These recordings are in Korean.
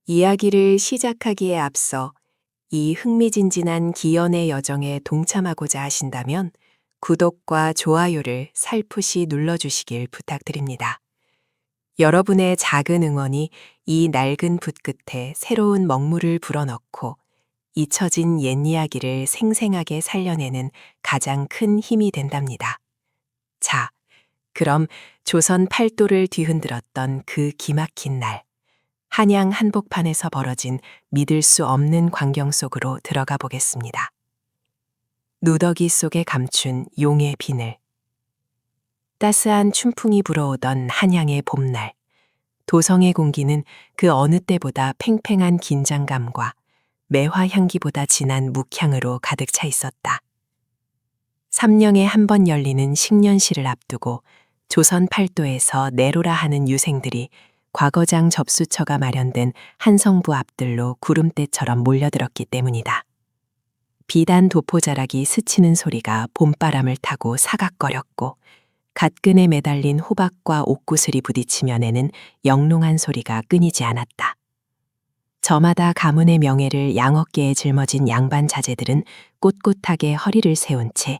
이야기를 시작하기에 앞서 이 흥미진진한 기연의 여정에 동참하고자 하신다면 구독과 좋아요를 살포시 눌러주시길 부탁드립니다. 여러분의 작은 응원이 이 낡은 붓끝에 새로운 먹물을 불어넣고 잊혀진 옛 이야기를 생생하게 살려내는 가장 큰 힘이 된답니다. 자, 그럼 조선 팔도를 뒤흔들었던 그 기막힌 날, 한양 한복판에서 벌어진 믿을 수 없는 광경 속으로 들어가 보겠습니다. 누더기 속에 감춘 용의 비늘. 따스한 춘풍이 불어오던 한양의 봄날, 도성의 공기는 그 어느 때보다 팽팽한 긴장감과 매화 향기보다 진한 묵향으로 가득 차 있었다. 3년에 한 번 열리는 식년시를 앞두고 조선 팔도에서 내로라 하는 유생들이 과거장 접수처가 마련된 한성부 앞들로 구름대처럼 몰려들었기 때문이다. 비단 도포자락이 스치는 소리가 봄바람을 타고 사각거렸고 갓근에 매달린 호박과 옥구슬이 부딪히면에는 영롱한 소리가 끊이지 않았다. 저마다 가문의 명예를 양어깨에 짊어진 양반 자제들은 꼿꼿하게 허리를 세운 채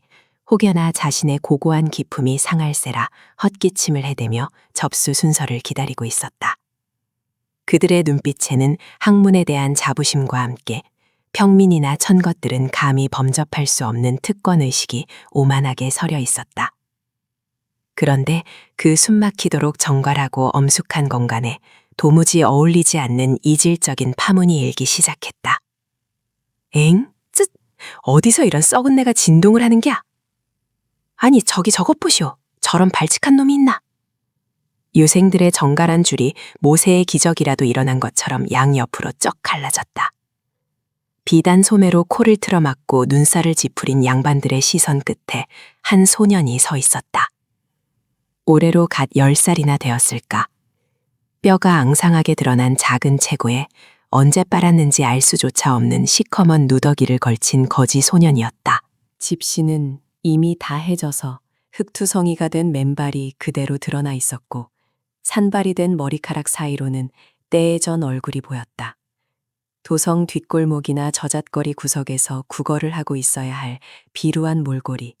혹여나 자신의 고고한 기품이 상할세라 헛기침을 해대며 접수 순서를 기다리고 있었다. 그들의 눈빛에는 학문에 대한 자부심과 함께 평민이나 천것들은 감히 범접할 수 없는 특권의식이 오만하게 서려 있었다. 그런데 그 숨막히도록 정갈하고 엄숙한 공간에 도무지 어울리지 않는 이질적인 파문이 일기 시작했다. 엥? 쯧! 어디서 이런 썩은 내가 진동을 하는 겨? 아니 저기 저것 보시오. 저런 발칙한 놈이 있나? 유생들의 정갈한 줄이 모세의 기적이라도 일어난 것처럼 양옆으로 쩍 갈라졌다. 비단 소매로 코를 틀어막고 눈살을 찌푸린 양반들의 시선 끝에 한 소년이 서 있었다. 올해로 갓 10살이나 되었을까. 뼈가 앙상하게 드러난 작은 체구에 언제 빨았는지 알 수조차 없는 시커먼 누더기를 걸친 거지 소년이었다. 집시는 이미 다 해져서 흙투성이가 된 맨발이 그대로 드러나 있었고 산발이 된 머리카락 사이로는 때에 전 얼굴이 보였다. 도성 뒷골목이나 저잣거리 구석에서 구걸을 하고 있어야 할 비루한 몰골이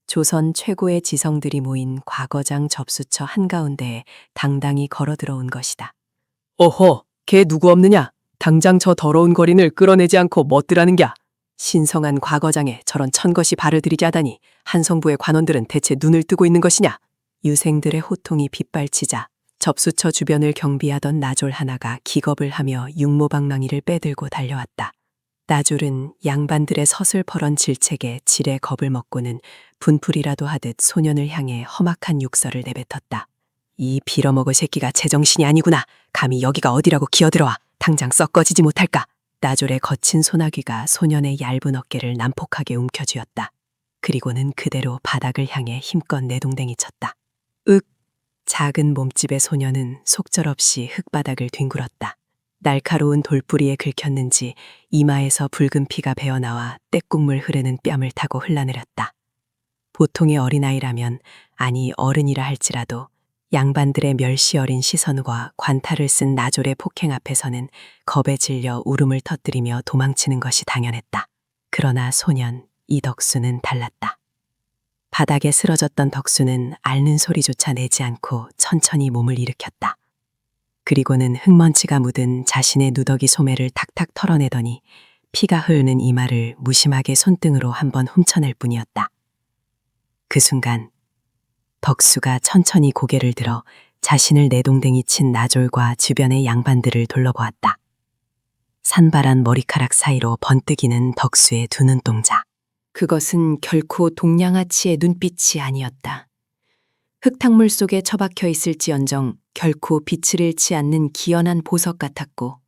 조선 최고의 지성들이 모인 과거장 접수처 한가운데에 당당히 걸어 들어온 것이다. 어허, 걔 누구 없느냐? 당장 저 더러운 거린을 끌어내지 않고 멋들하는 꺄. 신성한 과거장에 저런 천것이 발을 들이지 하다니 한성부의 관원들은 대체 눈을 뜨고 있는 것이냐? 유생들의 호통이 빗발치자 접수처 주변을 경비하던 나졸 하나가 기겁을 하며 육모방망이를 빼들고 달려왔다. 나졸은 양반들의 서슬퍼런 질책에 지레 겁을 먹고는 분풀이라도 하듯 소년을 향해 험악한 욕설을 내뱉었다. 이 빌어먹을 새끼가 제정신이 아니구나. 감히 여기가 어디라고 기어들어와. 당장 썩 꺼지지 못할까. 나졸의 거친 소나귀가 소년의 얇은 어깨를 난폭하게 움켜쥐었다. 그리고는 그대로 바닥을 향해 힘껏 내동댕이 쳤다. 윽! 작은 몸집의 소년은 속절없이 흙바닥을 뒹굴었다. 날카로운 돌뿌리에 긁혔는지 이마에서 붉은 피가 배어나와 떼국물 흐르는 뺨을 타고 흘러내렸다. 보통의 어린아이라면, 아니 어른이라 할지라도 양반들의 멸시 어린 시선과 관탈을 쓴 나졸의 폭행 앞에서는 겁에 질려 울음을 터뜨리며 도망치는 것이 당연했다. 그러나 소년 이덕수는 달랐다. 바닥에 쓰러졌던 덕수는 앓는 소리조차 내지 않고 천천히 몸을 일으켰다. 그리고는 흙먼지가 묻은 자신의 누더기 소매를 탁탁 털어내더니 피가 흐르는 이마를 무심하게 손등으로 한번 훔쳐낼 뿐이었다. 그 순간 덕수가 천천히 고개를 들어 자신을 내동댕이 친 나졸과 주변의 양반들을 둘러보았다. 산발한 머리카락 사이로 번뜩이는 덕수의 두 눈동자. 그것은 결코 동양아치의 눈빛이 아니었다. 흙탕물 속에 처박혀 있을지언정 결코 빛을 잃지 않는 기연한 보석 같았고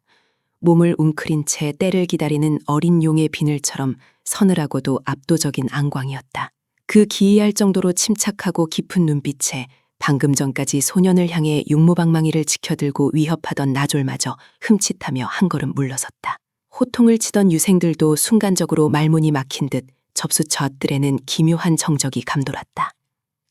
몸을 웅크린 채 때를 기다리는 어린 용의 비늘처럼 서늘하고도 압도적인 안광이었다. 그 기이할 정도로 침착하고 깊은 눈빛에 방금 전까지 소년을 향해 육모방망이를 지켜들고 위협하던 나졸마저 흠칫하며 한 걸음 물러섰다. 호통을 치던 유생들도 순간적으로 말문이 막힌 듯 접수처 앞들에는 기묘한 정적이 감돌았다.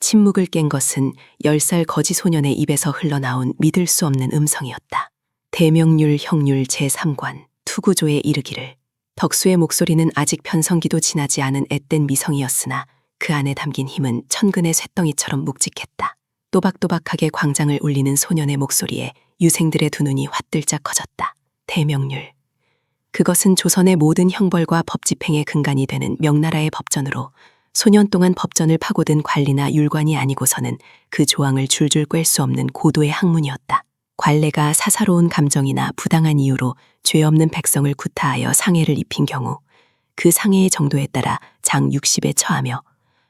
침묵을 깬 것은 10살 거지 소년의 입에서 흘러나온 믿을 수 없는 음성이었다. 대명률 형률 제3관 투구조에 이르기를 덕수의 목소리는 아직 편성기도 지나지 않은 앳된 미성이었으나 그 안에 담긴 힘은 천근의 쇳덩이처럼 묵직했다. 또박또박하게 광장을 울리는 소년의 목소리에 유생들의 두 눈이 화들짝 커졌다. 대명률. 그것은 조선의 모든 형벌과 법집행의 근간이 되는 명나라의 법전으로 소년 동안 법전을 파고든 관리나 율관이 아니고서는 그 조항을 줄줄 꿰 수 없는 고도의 학문이었다. 관례가 사사로운 감정이나 부당한 이유로 죄 없는 백성을 구타하여 상해를 입힌 경우 그 상해의 정도에 따라 장 60에 처하며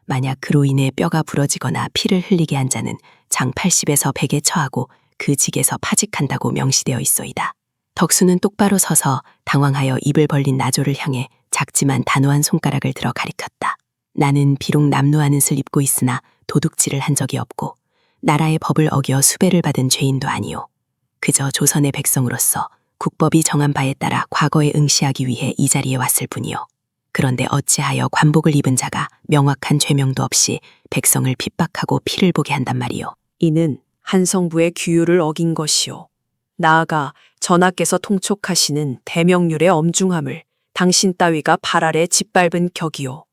만약 그로 인해 뼈가 부러지거나 피를 흘리게 한 자는 장 80에서 100에 처하고 그 직에서 파직한다고 명시되어 있소이다. 덕수는 똑바로 서서 당황하여 입을 벌린 나조를 향해 작지만 단호한 손가락을 들어 가리켰다. 나는 비록 남루한 옷을 입고 있으나 도둑질을 한 적이 없고 나라의 법을 어겨 수배를 받은 죄인도 아니오. 그저 조선의 백성으로서 국법이 정한 바에 따라 과거에 응시하기 위해 이 자리에 왔을 뿐이오. 그런데 어찌하여 관복을 입은 자가 명확한 죄명도 없이 백성을 핍박하고 피를 보게 한단 말이오. 이는 한성부의 규율을 어긴 것이오. 나아가 전하께서 통촉하시는 대명률의 엄중함을 당신 따위가 발 아래 짓밟은 격이오.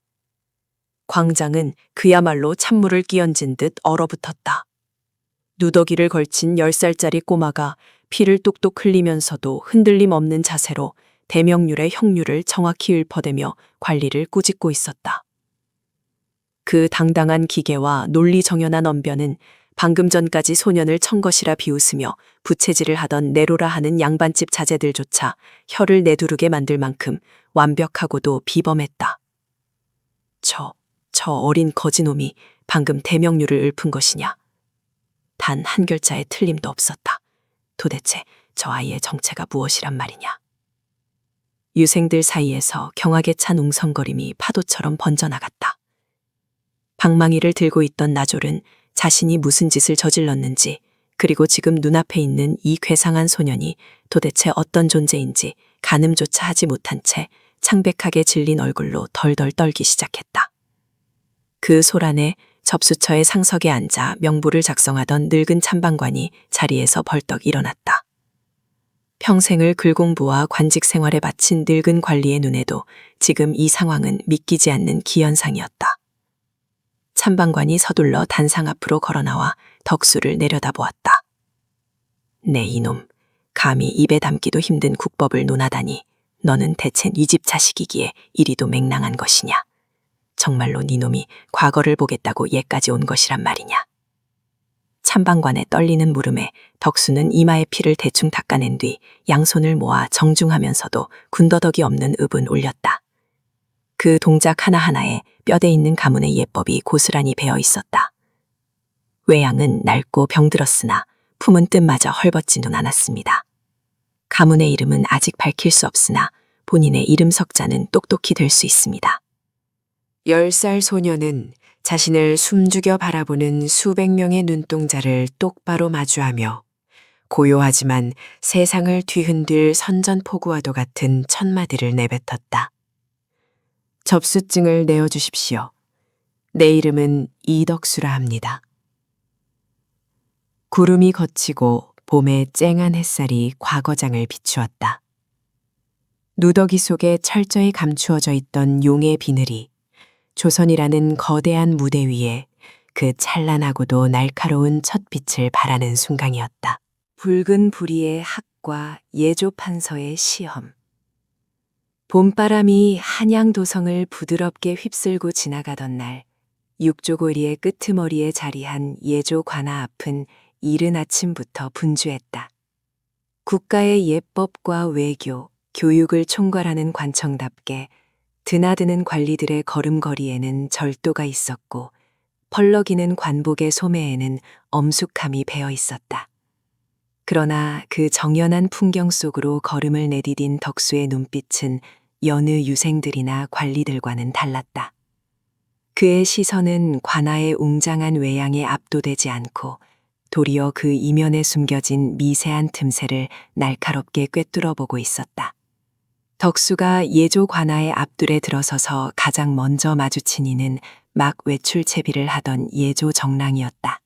광장은 그야말로 찬물을 끼얹은 듯 얼어붙었다. 누더기를 걸친 10살짜리 꼬마가 피를 뚝뚝 흘리면서도 흔들림 없는 자세로 대명률의 형률을 정확히 읊어대며 관리를 꾸짖고 있었다. 그 당당한 기계와 논리정연한 언변은 방금 전까지 소년을 천것이라 비웃으며 부채질을 하던 네로라 하는 양반집 자제들조차 혀를 내두르게 만들 만큼 완벽하고도 비범했다. 저 어린 거지놈이 방금 대명률을 읊은 것이냐? 단 한 글자의 틀림도 없었다. 도대체 저 아이의 정체가 무엇이란 말이냐? 유생들 사이에서 경악에 찬 웅성거림이 파도처럼 번져나갔다. 방망이를 들고 있던 나졸은 자신이 무슨 짓을 저질렀는지, 그리고 지금 눈앞에 있는 이 괴상한 소년이 도대체 어떤 존재인지 가늠조차 하지 못한 채 창백하게 질린 얼굴로 덜덜 떨기 시작했다. 그 소란에 접수처의 상석에 앉아 명부를 작성하던 늙은 참방관이 자리에서 벌떡 일어났다. 평생을 글공부와 관직 생활에 바친 늙은 관리의 눈에도 지금 이 상황은 믿기지 않는 기현상이었다. 참방관이 서둘러 단상 앞으로 걸어나와 덕수를 내려다보았다. 네 이놈, 감히 입에 담기도 힘든 국법을 논하다니 너는 대체 네 집 자식이기에 이리도 맹랑한 것이냐? 정말로 네 놈이 과거를 보겠다고 예까지 온 것이란 말이냐? 참방관의 떨리는 물음에 덕수는 이마의 피를 대충 닦아낸 뒤 양손을 모아 정중하면서도 군더더기 없는 읍은 올렸다. 그 동작 하나하나에 뼈대 있는 가문의 예법이 고스란히 배어 있었다. 외양은 낡고 병들었으나 품은 뜻마저 헐벗지는 않았습니다. 가문의 이름은 아직 밝힐 수 없으나 본인의 이름 석자는 똑똑히 될 수 있습니다. 10살 소녀는 자신을 숨죽여 바라보는 수백 명의 눈동자를 똑바로 마주하며 고요하지만 세상을 뒤흔들 선전포고와도 같은 첫마디를 내뱉었다. 접수증을 내어주십시오. 내 이름은 이덕수라 합니다. 구름이 걷히고 봄의 쨍한 햇살이 과거장을 비추었다. 누더기 속에 철저히 감추어져 있던 용의 비늘이 조선이라는 거대한 무대 위에 그 찬란하고도 날카로운 첫 빛을 발하는 순간이었다. 붉은 부리의 학과 예조 판서의 시험. 봄바람이 한양도성을 부드럽게 휩쓸고 지나가던 날, 육조고리의 끄트머리에 자리한 예조 관아 앞은 이른 아침부터 분주했다. 국가의 예법과 외교, 교육을 총괄하는 관청답게 드나드는 관리들의 걸음걸이에는 절도가 있었고 펄럭이는 관복의 소매에는 엄숙함이 배어 있었다. 그러나 그 정연한 풍경 속으로 걸음을 내디딘 덕수의 눈빛은 여느 유생들이나 관리들과는 달랐다. 그의 시선은 관아의 웅장한 외양에 압도되지 않고 도리어 그 이면에 숨겨진 미세한 틈새를 날카롭게 꿰뚫어 보고 있었다. 덕수가 예조 관아의 앞둘에 들어서서 가장 먼저 마주친 이는 막 외출 채비를 하던 예조 정랑이었다.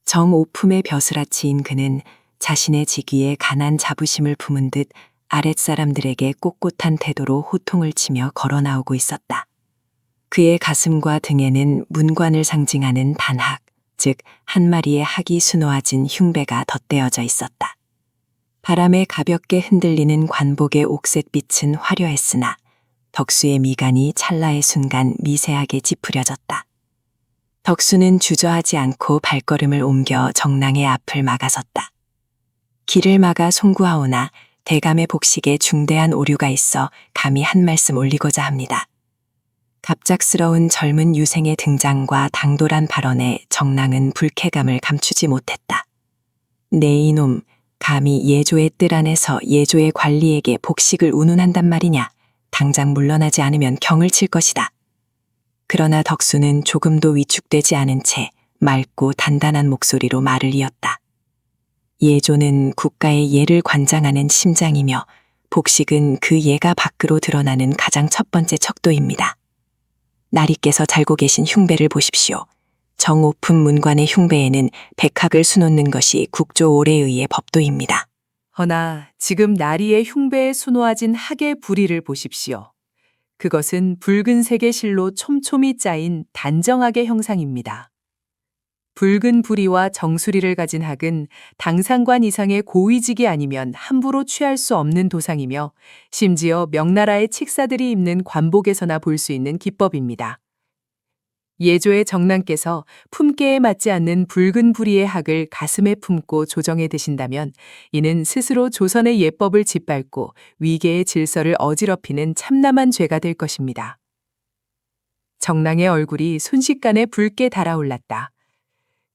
정오품의 벼슬아치인 그는 자신의 직위에 간한 자부심을 품은 듯 아랫사람들에게 꼿꼿한 태도로 호통을 치며 걸어 나오고 있었다. 그의 가슴과 등에는 문관을 상징하는 단학, 즉 한 마리의 학이 수놓아진 흉배가 덧대어져 있었다. 바람에 가볍게 흔들리는 관복의 옥색빛은 화려했으나 덕수의 미간이 찰나의 순간 미세하게 찌푸려졌다. 덕수는 주저하지 않고 발걸음을 옮겨 정랑의 앞을 막아섰다. 길을 막아 송구하오나 대감의 복식에 중대한 오류가 있어 감히 한 말씀 올리고자 합니다. 갑작스러운 젊은 유생의 등장과 당돌한 발언에 정랑은 불쾌감을 감추지 못했다. 네 이놈, 감히 예조의 뜰 안에서 예조의 관리에게 복식을 운운한단 말이냐. 당장 물러나지 않으면 경을 칠 것이다. 그러나 덕수는 조금도 위축되지 않은 채 맑고 단단한 목소리로 말을 이었다. 예조는 국가의 예를 관장하는 심장이며 복식은 그 예가 밖으로 드러나는 가장 첫 번째 척도입니다. 나리께서 달고 계신 흉배를 보십시오. 정오품 문관의 흉배에는 백학을 수놓는 것이 국조 올해의의 법도입니다. 허나 지금 나리의 흉배에 수놓아진 학의 부리를 보십시오. 그것은 붉은색의 실로 촘촘히 짜인 단정학의 형상입니다. 붉은 부리와 정수리를 가진 학은 당상관 이상의 고위직이 아니면 함부로 취할 수 없는 도상이며 심지어 명나라의 칙사들이 입는 관복에서나 볼 수 있는 기법입니다. 예조의 정랑께서 품계에 맞지 않는 붉은 부리의 학을 가슴에 품고 조정해 드신다면 이는 스스로 조선의 예법을 짓밟고 위계의 질서를 어지럽히는 참남한 죄가 될 것입니다. 정랑의 얼굴이 순식간에 붉게 달아올랐다.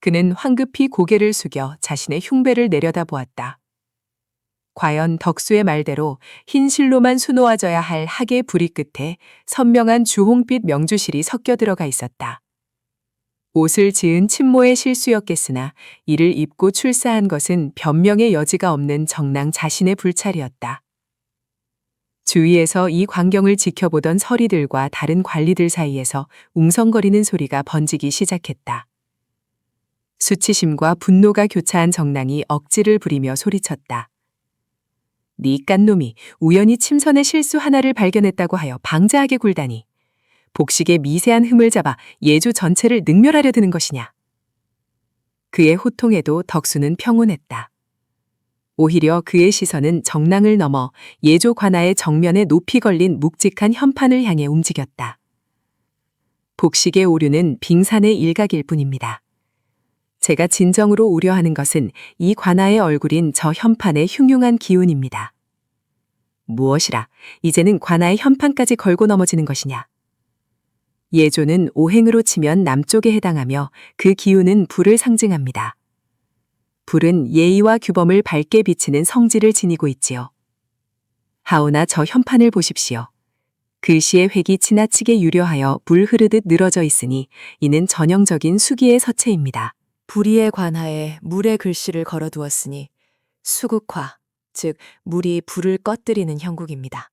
그는 황급히 고개를 숙여 자신의 흉배를 내려다보았다. 과연 덕수의 말대로 흰 실로만 수놓아져야 할 학의 부리 끝에 선명한 주홍빛 명주실이 섞여 들어가 있었다. 옷을 지은 친모의 실수였겠으나 이를 입고 출사한 것은 변명의 여지가 없는 정랑 자신의 불찰이었다. 주위에서 이 광경을 지켜보던 서리들과 다른 관리들 사이에서 웅성거리는 소리가 번지기 시작했다. 수치심과 분노가 교차한 정랑이 억지를 부리며 소리쳤다. 네 깐놈이 우연히 침선의 실수 하나를 발견했다고 하여 방자하게 굴다니. 복식의 미세한 흠을 잡아 예조 전체를 능멸하려 드는 것이냐. 그의 호통에도 덕수는 평온했다. 오히려 그의 시선은 정랑을 넘어 예조 관아의 정면에 높이 걸린 묵직한 현판을 향해 움직였다. 복식의 오류는 빙산의 일각일 뿐입니다. 제가 진정으로 우려하는 것은 이 관아의 얼굴인 저 현판의 흉흉한 기운입니다. 무엇이라 이제는 관아의 현판까지 걸고 넘어지는 것이냐. 예조는 오행으로 치면 남쪽에 해당하며 그 기운은 불을 상징합니다. 불은 예의와 규범을 밝게 비치는 성질을 지니고 있지요. 하오나 저 현판을 보십시오. 글씨의 획이 지나치게 유려하여 물 흐르듯 늘어져 있으니 이는 전형적인 수기의 서체입니다. 부리의 관하에 물의 글씨를 걸어두었으니 수국화, 즉 물이 불을 꺼뜨리는 형국입니다.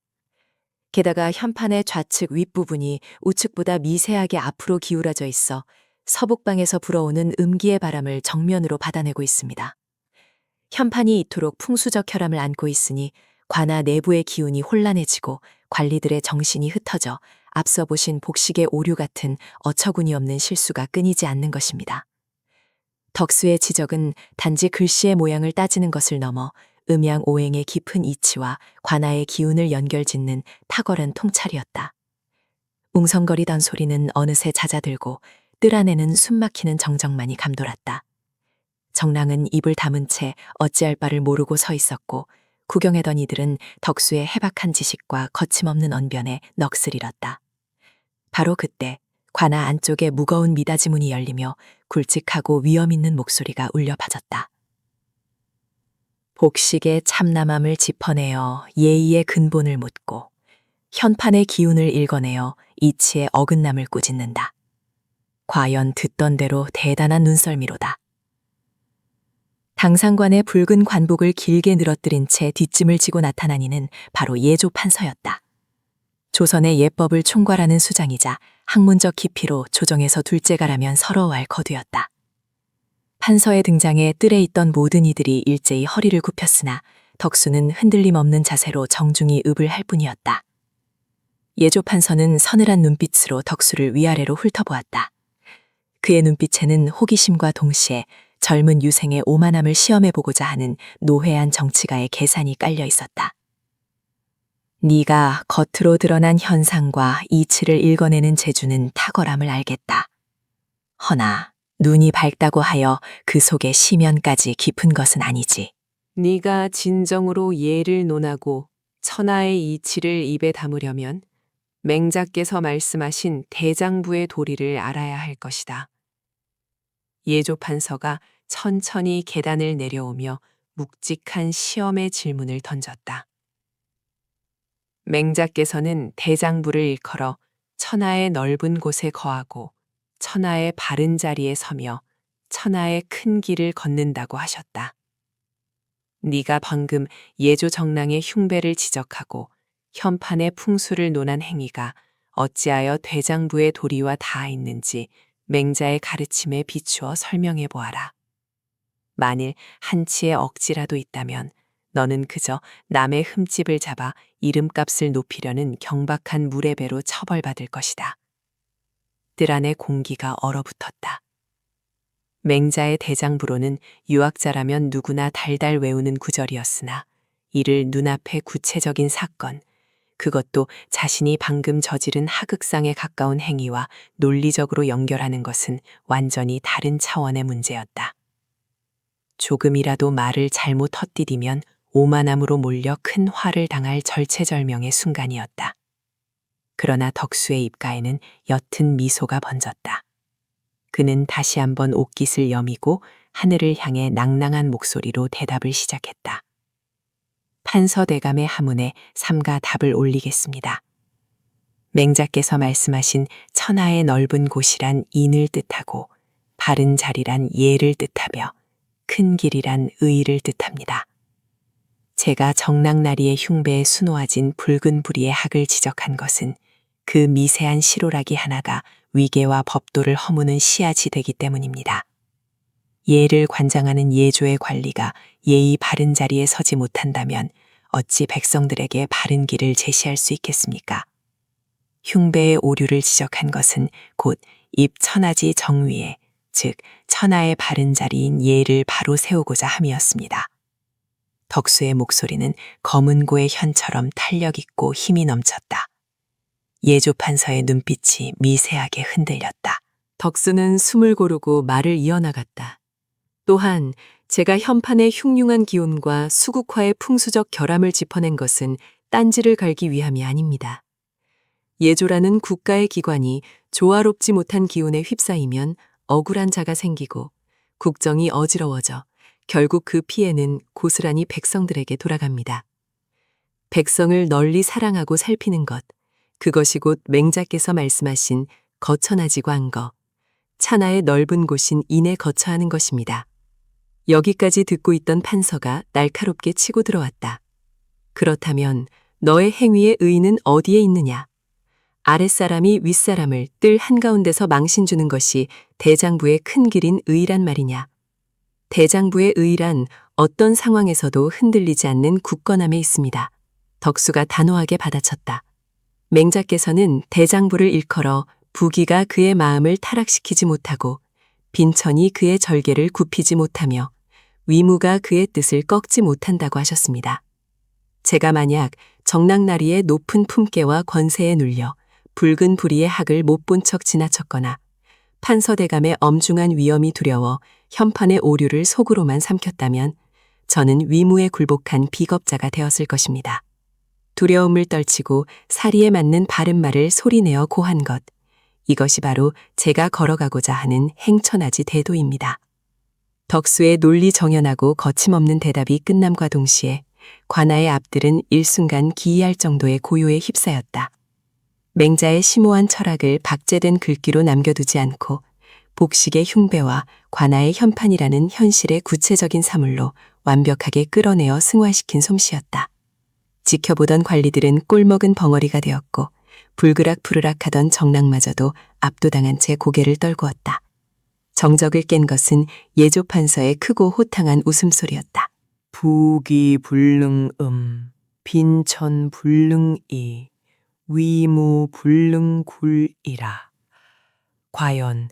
게다가 현판의 좌측 윗부분이 우측보다 미세하게 앞으로 기울어져 있어 서북방에서 불어오는 음기의 바람을 정면으로 받아내고 있습니다. 현판이 이토록 풍수적 혈암을 안고 있으니 관아 내부의 기운이 혼란해지고 관리들의 정신이 흩어져 앞서 보신 복식의 오류 같은 어처구니 없는 실수가 끊이지 않는 것입니다. 덕수의 지적은 단지 글씨의 모양을 따지는 것을 넘어 음양오행의 깊은 이치와 관아의 기운을 연결짓는 탁월한 통찰이었다. 웅성거리던 소리는 어느새 잦아들고 뜰 안에는 숨막히는 정적만이 감돌았다. 정랑은 입을 다문 채 어찌할 바를 모르고 서 있었고 구경하던 이들은 덕수의 해박한 지식과 거침없는 언변에 넋을 잃었다. 바로 그때 관아 안쪽에 무거운 미닫이 문이 열리며 굵직하고 위험 있는 목소리가 울려 퍼졌다. 복식의 참남함을 짚어내어 예의의 근본을 묻고 현판의 기운을 읽어내어 이치의 어긋남을 꾸짖는다. 과연 듣던 대로 대단한 눈썰미로다. 당상관의 붉은 관복을 길게 늘어뜨린 채 뒷짐을 지고 나타난 이는 바로 예조 판서였다. 조선의 예법을 총괄하는 수장이자 학문적 깊이로 조정에서 둘째가라면 서러워할 거두였다. 판서의 등장에 뜰에 있던 모든 이들이 일제히 허리를 굽혔으나 덕수는 흔들림 없는 자세로 정중히 읍을 할 뿐이었다. 예조 판서는 서늘한 눈빛으로 덕수를 위아래로 훑어보았다. 그의 눈빛에는 호기심과 동시에 젊은 유생의 오만함을 시험해보고자 하는 노회한 정치가의 계산이 깔려 있었다. 네가 겉으로 드러난 현상과 이치를 읽어내는 재주는 탁월함을 알겠다. 허나 눈이 밝다고 하여 그 속에 시면까지 깊은 것은 아니지. 네가 진정으로 예를 논하고 천하의 이치를 입에 담으려면 맹자께서 말씀하신 대장부의 도리를 알아야 할 것이다. 예조 판서가 천천히 계단을 내려오며 묵직한 시험의 질문을 던졌다. 맹자께서는 대장부를 일컬어 천하의 넓은 곳에 거하고 천하의 바른 자리에 서며 천하의 큰 길을 걷는다고 하셨다. 네가 방금 예조 정랑의 흉배를 지적하고 현판의 풍수를 논한 행위가 어찌하여 대장부의 도리와 닿아 있는지 맹자의 가르침에 비추어 설명해 보아라. 만일 한치의 억지라도 있다면 너는 그저 남의 흠집을 잡아 이름값을 높이려는 경박한 무례배로 처벌받을 것이다. 뜰 안의 공기가 얼어붙었다. 맹자의 대장부로는 유학자라면 누구나 달달 외우는 구절이었으나 이를 눈앞의 구체적인 사건, 그것도 자신이 방금 저지른 하극상에 가까운 행위와 논리적으로 연결하는 것은 완전히 다른 차원의 문제였다. 조금이라도 말을 잘못 헛디디면 오만함으로 몰려 큰 화를 당할 절체절명의 순간이었다. 그러나 덕수의 입가에는 옅은 미소가 번졌다. 그는 다시 한번 옷깃을 여미고 하늘을 향해 낭낭한 목소리로 대답을 시작했다. 판서대감의 하문에 삼가 답을 올리겠습니다. 맹자께서 말씀하신 천하의 넓은 곳이란 인을 뜻하고 바른 자리란 예를 뜻하며 큰 길이란 의를 뜻합니다. 제가 정랑나리의 흉배에 수놓아진 붉은 부리의 학을 지적한 것은 그 미세한 시로라기 하나가 위계와 법도를 허무는 씨앗이 되기 때문입니다. 예를 관장하는 예조의 관리가 예의 바른 자리에 서지 못한다면 어찌 백성들에게 바른 길을 제시할 수 있겠습니까? 흉배의 오류를 지적한 것은 곧 입 천하지 정위에, 즉 천하의 바른 자리인 예를 바로 세우고자 함이었습니다. 덕수의 목소리는 검은 고의 현처럼 탄력 있고 힘이 넘쳤다. 예조 판서의 눈빛이 미세하게 흔들렸다. 덕수는 숨을 고르고 말을 이어나갔다. 또한 제가 현판의 흉흉한 기운과 수국화의 풍수적 결함을 짚어낸 것은 딴지를 갈기 위함이 아닙니다. 예조라는 국가의 기관이 조화롭지 못한 기운에 휩싸이면 억울한 자가 생기고 국정이 어지러워져 결국 그 피해는 고스란히 백성들에게 돌아갑니다. 백성을 널리 사랑하고 살피는 것, 그것이 곧 맹자께서 말씀하신 거처나지 광거, 천하의 넓은 곳인 인에 거처하는 것입니다. 여기까지 듣고 있던 판서가 날카롭게 치고 들어왔다. 그렇다면 너의 행위의 의의는 어디에 있느냐? 아랫사람이 윗사람을 뜰 한가운데서 망신 주는 것이 대장부의 큰 길인 의란 말이냐? 대장부의 의란 어떤 상황에서도 흔들리지 않는 굳건함에 있습니다. 덕수가 단호하게 받아쳤다. 맹자께서는 대장부를 일컬어 부귀가 그의 마음을 타락시키지 못하고 빈천이 그의 절개를 굽히지 못하며 위무가 그의 뜻을 꺾지 못한다고 하셨습니다. 제가 만약 정랑나리의 높은 품계와 권세에 눌려 붉은 부리의 학을 못 본 척 지나쳤거나 판서대감의 엄중한 위엄이 두려워 현판의 오류를 속으로만 삼켰다면 저는 위무에 굴복한 비겁자가 되었을 것입니다. 두려움을 떨치고 사리에 맞는 바른 말을 소리내어 고한 것, 이것이 바로 제가 걸어가고자 하는 행천하지 대도입니다. 덕수의 논리 정연하고 거침없는 대답이 끝남과 동시에 관아의 앞들은 일순간 기이할 정도의 고요에 휩싸였다. 맹자의 심오한 철학을 박제된 글귀로 남겨두지 않고 복식의 흉배와 관아의 현판이라는 현실의 구체적인 사물로 완벽하게 끌어내어 승화시킨 솜씨였다. 지켜보던 관리들은 꼴먹은 벙어리가 되었고 불그락푸르락하던 정랑마저도 압도당한 채 고개를 떨구었다. 정적을 깬 것은 예조 판서의 크고 호탕한 웃음소리였다. 부기불능음, 빈천불능이, 위무불능굴이라. 과연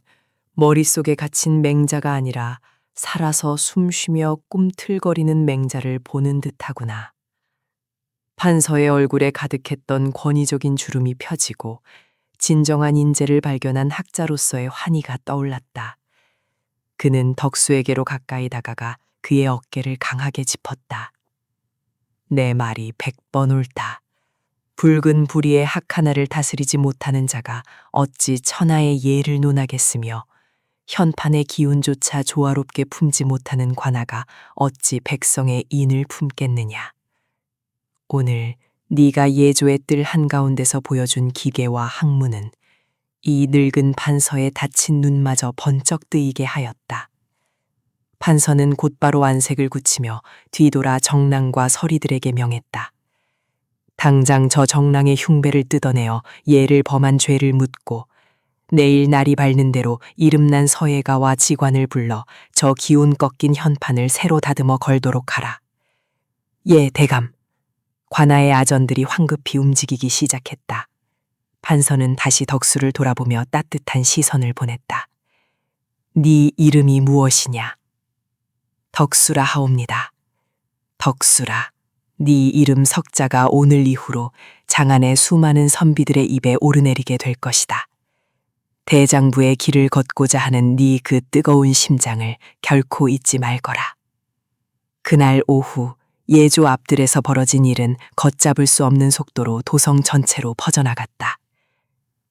머릿속에 갇힌 맹자가 아니라 살아서 숨쉬며 꿈틀거리는 맹자를 보는 듯하구나. 판서의 얼굴에 가득했던 권위적인 주름이 펴지고 진정한 인재를 발견한 학자로서의 환희가 떠올랐다. 그는 덕수에게로 가까이 다가가 그의 어깨를 강하게 짚었다. 내 말이 100번 옳다. 붉은 불의의 학 하나를 다스리지 못하는 자가 어찌 천하의 예를 논하겠으며 현판의 기운조차 조화롭게 품지 못하는 관아가 어찌 백성의 인을 품겠느냐. 오늘 네가 예조의 뜰 한가운데서 보여준 기계와 학문은 이 늙은 판서의 다친 눈마저 번쩍 뜨이게 하였다. 판서는 곧바로 안색을 굳히며 뒤돌아 정랑과 서리들에게 명했다. 당장 저 정랑의 흉배를 뜯어내어 예를 범한 죄를 묻고 내일 날이 밝는 대로 이름난 서예가와 직관을 불러 저 기운 꺾인 현판을 새로 다듬어 걸도록 하라. 예, 대감. 관아의 아전들이 황급히 움직이기 시작했다. 판서는 다시 덕수를 돌아보며 따뜻한 시선을 보냈다. 네 이름이 무엇이냐? 덕수라 하옵니다. 덕수라. 네 이름 석자가 오늘 이후로 장안의 수많은 선비들의 입에 오르내리게 될 것이다. 대장부의 길을 걷고자 하는 네 그 뜨거운 심장을 결코 잊지 말거라. 그날 오후 예조 앞들에서 벌어진 일은 걷잡을 수 없는 속도로 도성 전체로 퍼져나갔다.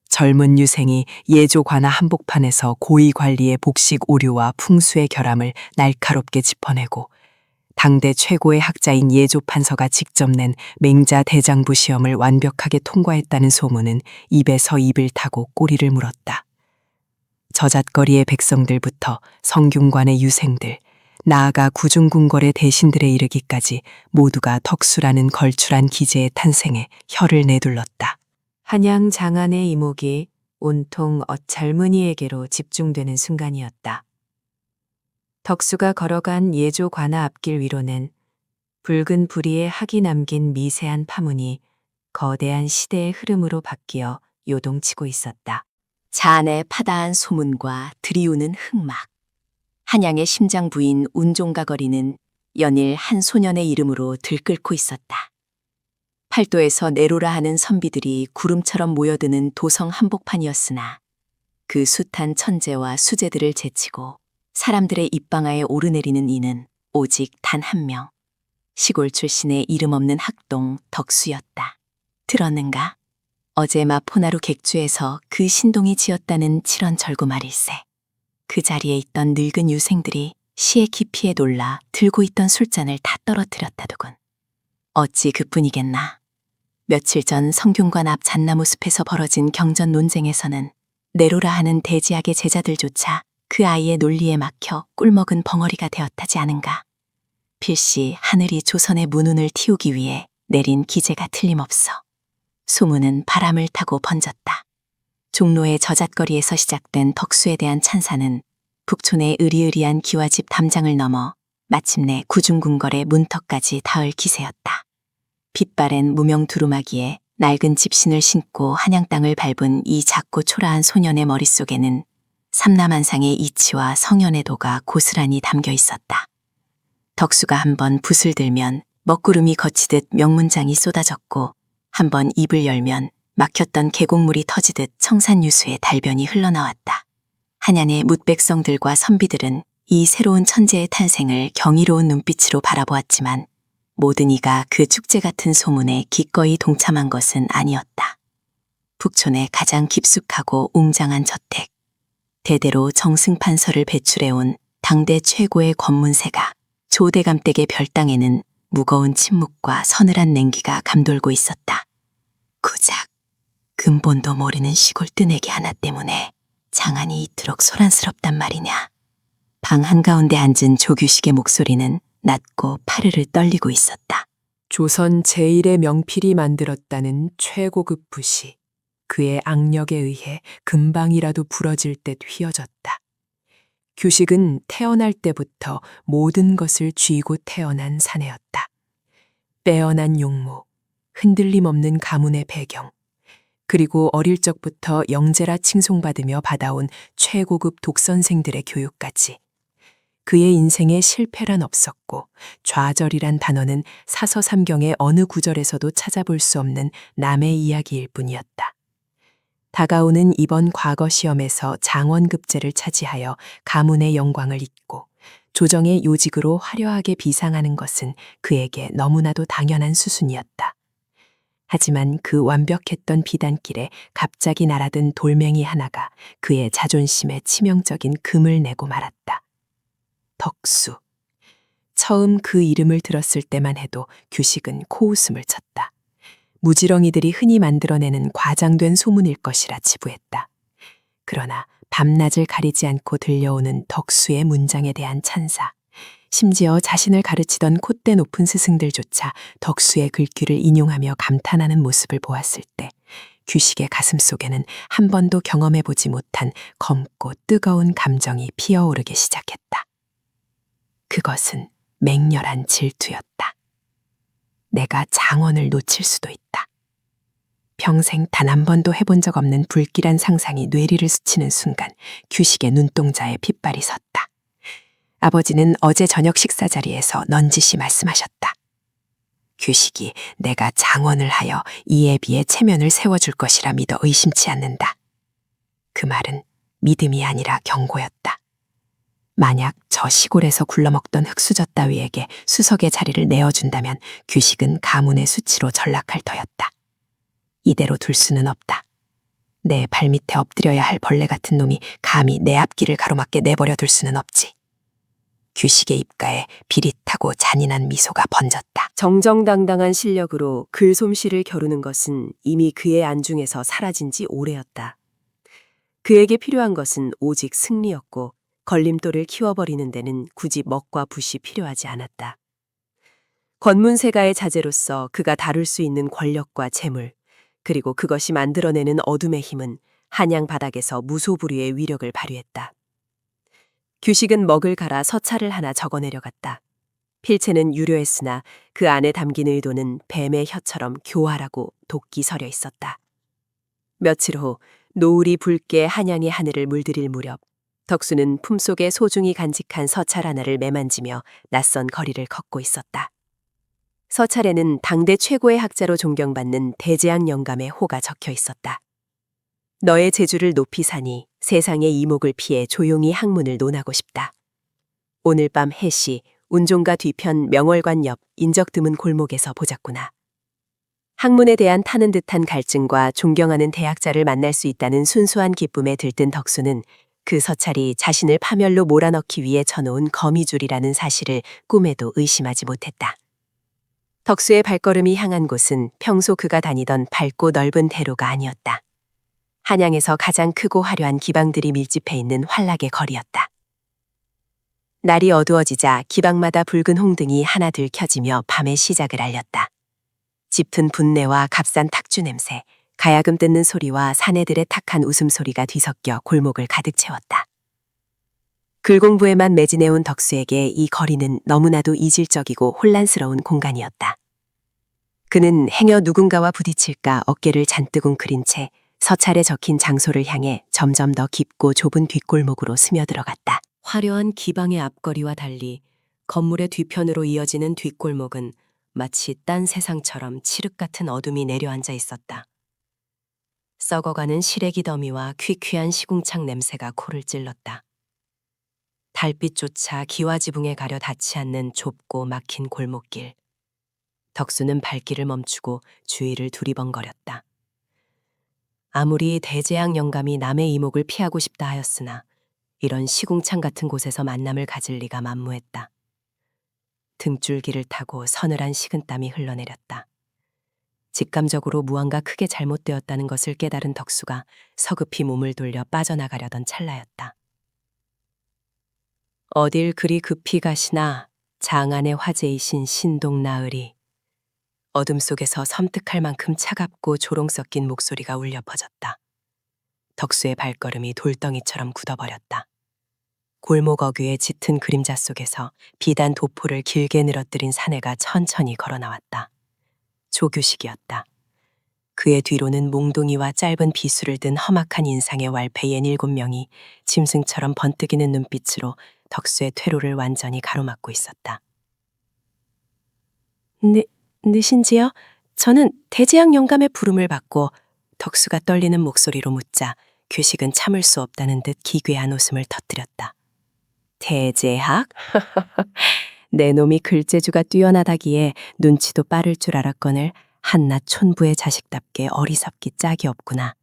젊은 유생이 예조 관아 한복판에서 고위 관리의 복식 오류와 풍수의 결함을 날카롭게 짚어내고 당대 최고의 학자인 예조 판서가 직접 낸 맹자 대장부 시험을 완벽하게 통과했다는 소문은 입에서 입을 타고 꼬리를 물었다. 저잣거리의 백성들부터 성균관의 유생들, 나아가 구중궁궐의 대신들에 이르기까지 모두가 덕수라는 걸출한 기재의 탄생에 혀를 내둘렀다. 한양 장안의 이목이 온통 젊은이에게로 집중되는 순간이었다. 덕수가 걸어간 예조 관아 앞길 위로는 붉은 부리의 학이 남긴 미세한 파문이 거대한 시대의 흐름으로 바뀌어 요동치고 있었다. 잔의 파다한 소문과 들이우는 흑막, 한양의 심장 부인 운종가거리는 연일 한 소년의 이름으로 들끓고 있었다. 팔도에서 내로라 하는 선비들이 구름처럼 모여드는 도성 한복판이었으나 그 숱한 천재와 수재들을 제치고 사람들의 입방아에 오르내리는 이는 오직 단 한 명, 시골 출신의 이름 없는 학동 덕수였다. 들었는가? 어제 마포나루 객주에서 그 신동이 지었다는 칠원절구말일세. 그 자리에 있던 늙은 유생들이 시의 깊이에 놀라 들고 있던 술잔을 다 떨어뜨렸다더군. 어찌 그뿐이겠나. 며칠 전 성균관 앞 잣나무 숲에서 벌어진 경전 논쟁에서는 내로라 하는 대지학의 제자들조차 그 아이의 논리에 막혀 꿀먹은 벙어리가 되었다지 않은가. 필시 하늘이 조선의 문운을 틔우기 위해 내린 기재가 틀림없어. 소문은 바람을 타고 번졌다. 종로의 저잣거리에서 시작된 덕수에 대한 찬사는 북촌의 으리으리한 기와집 담장을 넘어 마침내 구중궁궐의 문턱까지 닿을 기세였다. 빛바랜 무명 두루마기에 낡은 집신을 신고 한양 땅을 밟은 이 작고 초라한 소년의 머릿속에는 삼남한상의 이치와 성현의 도가 고스란히 담겨 있었다. 덕수가 한번 붓을 들면 먹구름이 거치듯 명문장이 쏟아졌고 한번 입을 열면 막혔던 계곡물이 터지듯 청산유수의 달변이 흘러나왔다. 한양의 묻백성들과 선비들은 이 새로운 천재의 탄생을 경이로운 눈빛으로 바라보았지만 모든 이가 그 축제 같은 소문에 기꺼이 동참한 것은 아니었다. 북촌의 가장 깊숙하고 웅장한 저택, 대대로 정승판서를 배출해온 당대 최고의 권문세가 조대감댁의 별당에는 무거운 침묵과 서늘한 냉기가 감돌고 있었다. 고작 근본도 모르는 시골 뜨내기 하나 때문에 장안이 이토록 소란스럽단 말이냐. 방 한가운데 앉은 조규식의 목소리는 낮고 파르르 떨리고 있었다. 조선 제1의 명필이 만들었다는 최고급 붓이 그의 악력에 의해 금방이라도 부러질 듯 휘어졌다. 규식은 태어날 때부터 모든 것을 쥐고 태어난 사내였다. 빼어난 용모, 흔들림 없는 가문의 배경, 그리고 어릴 적부터 영재라 칭송받으며 받아온 최고급 독선생들의 교육까지. 그의 인생에 실패란 없었고 좌절이란 단어는 사서삼경의 어느 구절에서도 찾아볼 수 없는 남의 이야기일 뿐이었다. 다가오는 이번 과거 시험에서 장원급제를 차지하여 가문의 영광을 잇고 조정의 요직으로 화려하게 비상하는 것은 그에게 너무나도 당연한 수순이었다. 하지만 그 완벽했던 비단길에 갑자기 날아든 돌멩이 하나가 그의 자존심에 치명적인 금을 내고 말았다. 덕수. 처음 그 이름을 들었을 때만 해도 규식은 코웃음을 쳤다. 무지렁이들이 흔히 만들어내는 과장된 소문일 것이라 치부했다. 그러나 밤낮을 가리지 않고 들려오는 덕수의 문장에 대한 찬사, 심지어 자신을 가르치던 콧대 높은 스승들조차 덕수의 글귀를 인용하며 감탄하는 모습을 보았을 때 규식의 가슴 속에는 한 번도 경험해보지 못한 검고 뜨거운 감정이 피어오르기 시작했다. 그것은 맹렬한 질투였다. 내가 장원을 놓칠 수도 있다. 평생 단 한 번도 해본 적 없는 불길한 상상이 뇌리를 스치는 순간 규식의 눈동자에 핏발이 섰다. 아버지는 어제 저녁 식사 자리에서 넌지시 말씀하셨다. 규식이 내가 장원을 하여 이에 비해 체면을 세워줄 것이라 믿어 의심치 않는다. 그 말은 믿음이 아니라 경고였다. 만약 저 시골에서 굴러먹던 흑수저 따위에게 수석의 자리를 내어준다면 규식은 가문의 수치로 전락할 터였다. 이대로 둘 수는 없다. 내 발밑에 엎드려야 할 벌레 같은 놈이 감히 내 앞길을 가로막게 내버려 둘 수는 없지. 규식의 입가에 비릿하고 잔인한 미소가 번졌다. 정정당당한 실력으로 글솜씨를 겨루는 것은 이미 그의 안중에서 사라진 지 오래였다. 그에게 필요한 것은 오직 승리였고 걸림돌을 키워버리는 데는 굳이 먹과 붓이 필요하지 않았다. 권문세가의 자제로서 그가 다룰 수 있는 권력과 재물, 그리고 그것이 만들어내는 어둠의 힘은 한양 바닥에서 무소불위의 위력을 발휘했다. 규식은 먹을 갈아 서찰을 하나 적어내려갔다. 필체는 유료했으나 그 안에 담긴 의도는 뱀의 혀처럼 교활하고 독기 서려 있었다. 며칠 후 노을이 붉게 한양의 하늘을 물들일 무렵 덕수는 품속에 소중히 간직한 서찰 하나를 매만지며 낯선 거리를 걷고 있었다. 서찰에는 당대 최고의 학자로 존경받는 대재앙 영감의 호가 적혀 있었다. 너의 재주를 높이 사니 세상의 이목을 피해 조용히 학문을 논하고 싶다. 오늘 밤 해시 운종가 뒤편 명월관 옆 인적 드문 골목에서 보자꾸나. 학문에 대한 타는 듯한 갈증과 존경하는 대학자를 만날 수 있다는 순수한 기쁨에 들뜬 덕수는 그 서찰이 자신을 파멸로 몰아넣기 위해 쳐놓은 거미줄이라는 사실을 꿈에도 의심하지 못했다. 덕수의 발걸음이 향한 곳은 평소 그가 다니던 밝고 넓은 대로가 아니었다. 한양에서 가장 크고 화려한 기방들이 밀집해 있는 환락의 거리였다. 날이 어두워지자 기방마다 붉은 홍등이 하나둘 켜지며 밤의 시작을 알렸다. 짙은 분내와 값싼 탁주 냄새, 가야금 뜯는 소리와 사내들의 탁한 웃음소리가 뒤섞여 골목을 가득 채웠다. 글공부에만 매진해온 덕수에게 이 거리는 너무나도 이질적이고 혼란스러운 공간이었다. 그는 행여 누군가와 부딪힐까 어깨를 잔뜩 웅크린 채 서찰에 적힌 장소를 향해 점점 더 깊고 좁은 뒷골목으로 스며들어갔다. 화려한 기방의 앞거리와 달리 건물의 뒤편으로 이어지는 뒷골목은 마치 딴 세상처럼 칠흑 같은 어둠이 내려앉아 있었다. 썩어가는 시래기 더미와 퀴퀴한 시궁창 냄새가 코를 찔렀다. 달빛조차 기와지붕에 가려 닿지 않는 좁고 막힌 골목길. 덕수는 발길을 멈추고 주위를 두리번거렸다. 아무리 대재앙 영감이 남의 이목을 피하고 싶다 하였으나 이런 시궁창 같은 곳에서 만남을 가질 리가 만무했다. 등줄기를 타고 서늘한 식은땀이 흘러내렸다. 직감적으로 무언가 크게 잘못되었다는 것을 깨달은 덕수가 서급히 몸을 돌려 빠져나가려던 찰나였다. 어딜 그리 급히 가시나 장안의 화제이신 신동나으리. 어둠 속에서 섬뜩할 만큼 차갑고 조롱 섞인 목소리가 울려 퍼졌다. 덕수의 발걸음이 돌덩이처럼 굳어버렸다. 골목 어귀의 짙은 그림자 속에서 비단 도포를 길게 늘어뜨린 사내가 천천히 걸어 나왔다. 조규식이었다. 그의 뒤로는 몽둥이와 짧은 비수를 든 험악한 인상의 wal패 7명이 짐승처럼 번뜩이는 눈빛으로 덕수의 퇴로를 완전히 가로막고 있었다. 느신지요? 저는 대재앙 영감의 부름을 받고 덕수가 떨리는 목소리로 묻자 규식은 참을 수 없다는 듯 기괴한 웃음을 터뜨렸다. 대재학? 내 놈이 글재주가 뛰어나다기에 눈치도 빠를 줄 알았거늘 한낱 촌부의 자식답게 어리석기 짝이 없구나.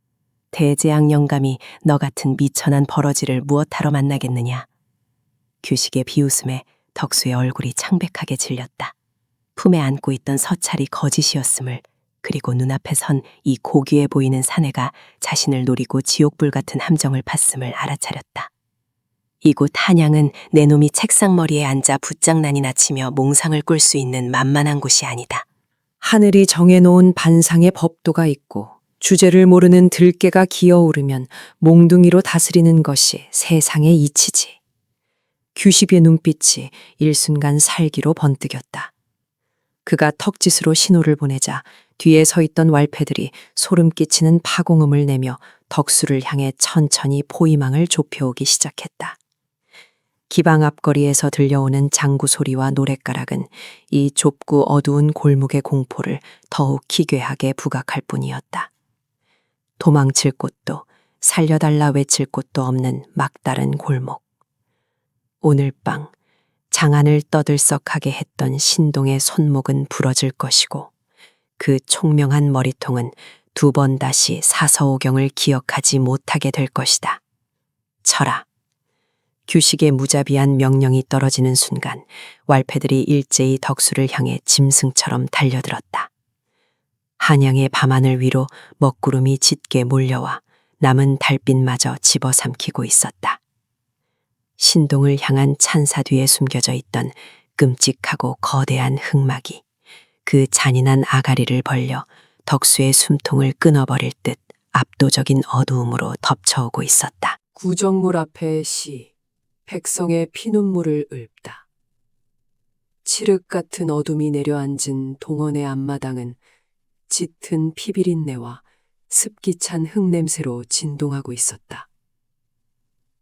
대재앙 영감이 너 같은 미천한 버러지를 무엇하러 만나겠느냐. 규식의 비웃음에 덕수의 얼굴이 창백하게 질렸다. 품에 안고 있던 서찰이 거짓이었음을, 그리고 눈앞에 선 이 고귀해 보이는 사내가 자신을 노리고 지옥불 같은 함정을 팠음을 알아차렸다. 이곳 한양은 내 놈이 책상머리에 앉아 붓장난이나 치며 몽상을 꿀 수 있는 만만한 곳이 아니다. 하늘이 정해놓은 반상의 법도가 있고 주제를 모르는 들깨가 기어오르면 몽둥이로 다스리는 것이 세상의 이치지. 규식의 눈빛이 일순간 살기로 번뜩였다. 그가 턱짓으로 신호를 보내자 뒤에 서 있던 왈패들이 소름 끼치는 파공음을 내며 덕수를 향해 천천히 포위망을 좁혀오기 시작했다. 기방 앞거리에서 들려오는 장구 소리와 노랫가락은 이 좁고 어두운 골목의 공포를 더욱 기괴하게 부각할 뿐이었다. 도망칠 곳도 살려달라 외칠 곳도 없는 막다른 골목. 오늘 밤 장안을 떠들썩하게 했던 신동의 손목은 부러질 것이고 그 총명한 머리통은 2번 다시 사서오경을 기억하지 못하게 될 것이다. 쳐라. 규식의 무자비한 명령이 떨어지는 순간 왈패들이 일제히 덕수를 향해 짐승처럼 달려들었다. 한양의 밤하늘 위로 먹구름이 짙게 몰려와 남은 달빛마저 집어삼키고 있었다. 신동을 향한 찬사 뒤에 숨겨져 있던 끔찍하고 거대한 흑막이 그 잔인한 아가리를 벌려 덕수의 숨통을 끊어버릴 듯 압도적인 어두움으로 덮쳐오고 있었다. 구정물 앞에 백성의 피눈물을 읊다. 칠흑 같은 어둠이 내려앉은 동원의 앞마당은 짙은 피비린내와 습기 찬 흙냄새로 진동하고 있었다.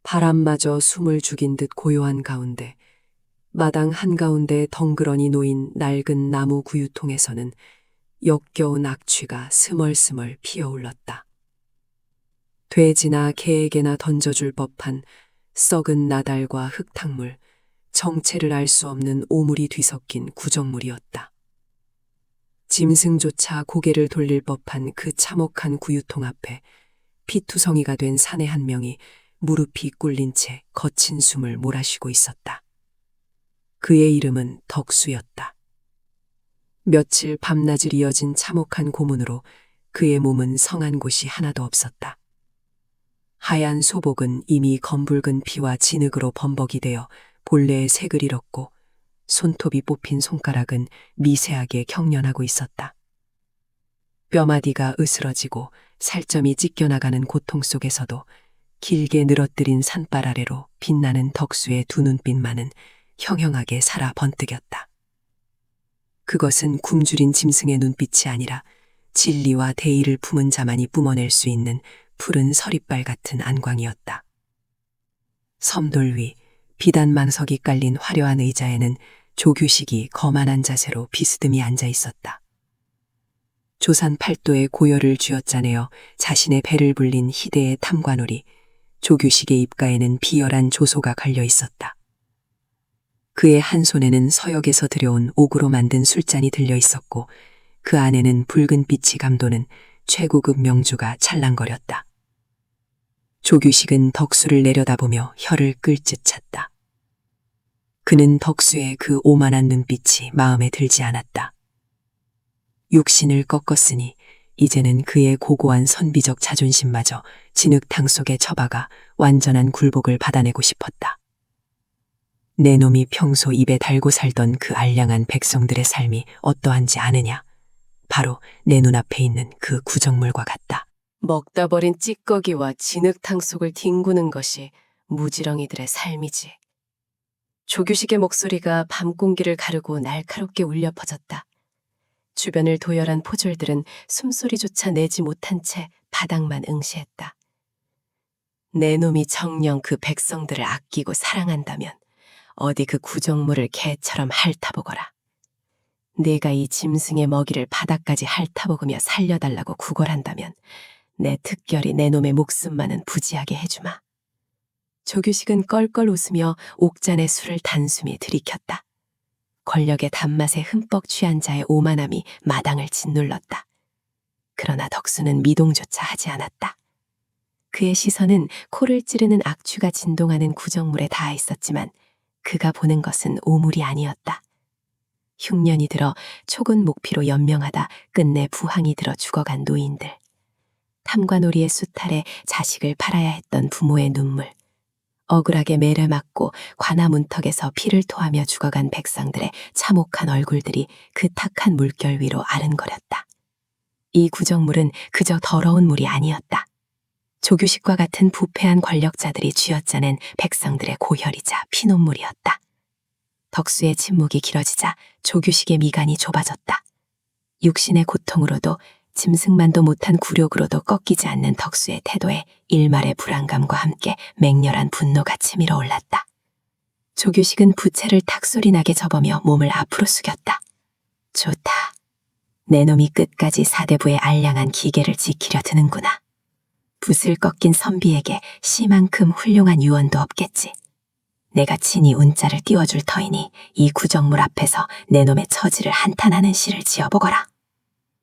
바람마저 숨을 죽인 듯 고요한 가운데 마당 한가운데 덩그러니 놓인 낡은 나무 구유통에서는 역겨운 악취가 스멀스멀 피어올랐다. 돼지나 개에게나 던져줄 법한 썩은 나달과 흙탕물, 정체를 알 수 없는 오물이 뒤섞인 구정물이었다. 짐승조차 고개를 돌릴 법한 그 참혹한 구유통 앞에 피투성이가 된 사내 한 명이 무릎이 꿇린 채 거친 숨을 몰아쉬고 있었다. 그의 이름은 덕수였다. 며칠 밤낮을 이어진 참혹한 고문으로 그의 몸은 성한 곳이 하나도 없었다. 하얀 소복은 이미 검붉은 피와 진흙으로 범벅이 되어 본래의 색을 잃었고 손톱이 뽑힌 손가락은 미세하게 경련하고 있었다. 뼈마디가 으스러지고 살점이 찢겨나가는 고통 속에서도 길게 늘어뜨린 산발 아래로 빛나는 덕수의 2 눈빛만은 형형하게 살아 번뜩였다. 그것은 굶주린 짐승의 눈빛이 아니라 진리와 대의를 품은 자만이 뿜어낼 수 있는 푸른 서리빨 같은 안광이었다. 섬돌 위 비단 망석이 깔린 화려한 의자에는 조규식이 거만한 자세로 비스듬히 앉아 있었다. 조산 팔도의 고열을 쥐어짜내어 자신의 배를 불린 희대의 탐관오리 조규식의 입가에는 비열한 조소가 걸려 있었다. 그의 한 손에는 서역에서 들여온 옥으로 만든 술잔이 들려 있었고 그 안에는 붉은 빛이 감도는 최고급 명주가 찰랑거렸다. 조규식은 덕수를 내려다보며 혀를 끌짓 찼다. 그는 덕수의 그 오만한 눈빛이 마음에 들지 않았다. 육신을 꺾었으니 이제는 그의 고고한 선비적 자존심마저 진흙탕 속에 처박아 완전한 굴복을 받아내고 싶었다. 내 놈이 평소 입에 달고 살던 그 알량한 백성들의 삶이 어떠한지 아느냐? 바로 내 눈앞에 있는 그 구정물과 같다. 먹다 버린 찌꺼기와 진흙탕 속을 뒹구는 것이 무지렁이들의 삶이지. 조규식의 목소리가 밤 공기를 가르고 날카롭게 울려 퍼졌다. 주변을 도열한 포졸들은 숨소리조차 내지 못한 채 바닥만 응시했다. 내 놈이 정녕 그 백성들을 아끼고 사랑한다면 어디 그 구정물을 개처럼 핥아보거라. 내가 이 짐승의 먹이를 바닥까지 핥아먹으며 살려달라고 구걸한다면 내 특결히 내 놈의 목숨만은 부지하게 해주마. 조규식은 껄껄 웃으며 옥잔의 술을 단숨에 들이켰다. 권력의 단맛에 흠뻑 취한 자의 오만함이 마당을 짓눌렀다. 그러나 덕수는 미동조차 하지 않았다. 그의 시선은 코를 찌르는 악취가 진동하는 구정물에 닿아 있었지만 그가 보는 것은 오물이 아니었다. 흉년이 들어 촉은 목피로 연명하다 끝내 부항이 들어 죽어간 노인들. 탐관오리의 수탈에 자식을 팔아야 했던 부모의 눈물. 억울하게 매를 맞고 관아문턱에서 피를 토하며 죽어간 백성들의 참혹한 얼굴들이 그 탁한 물결 위로 아른거렸다. 이 구정물은 그저 더러운 물이 아니었다. 조규식과 같은 부패한 권력자들이 쥐어짜낸 백성들의 고혈이자 피눈물이었다. 덕수의 침묵이 길어지자 조규식의 미간이 좁아졌다. 육신의 고통으로도 짐승만도 못한 굴욕으로도 꺾이지 않는 덕수의 태도에 일말의 불안감과 함께 맹렬한 분노가 치밀어 올랐다. 조규식은 부채를 탁소리나게 접으며 몸을 앞으로 숙였다. 좋다. 내 놈이 끝까지 사대부의 알량한 기계를 지키려 드는구나. 붓을 꺾인 선비에게 시만큼 훌륭한 유언도 없겠지. 내가 친히 운자를 띄워줄 터이니 이 구정물 앞에서 내 놈의 처지를 한탄하는 시를 지어보거라.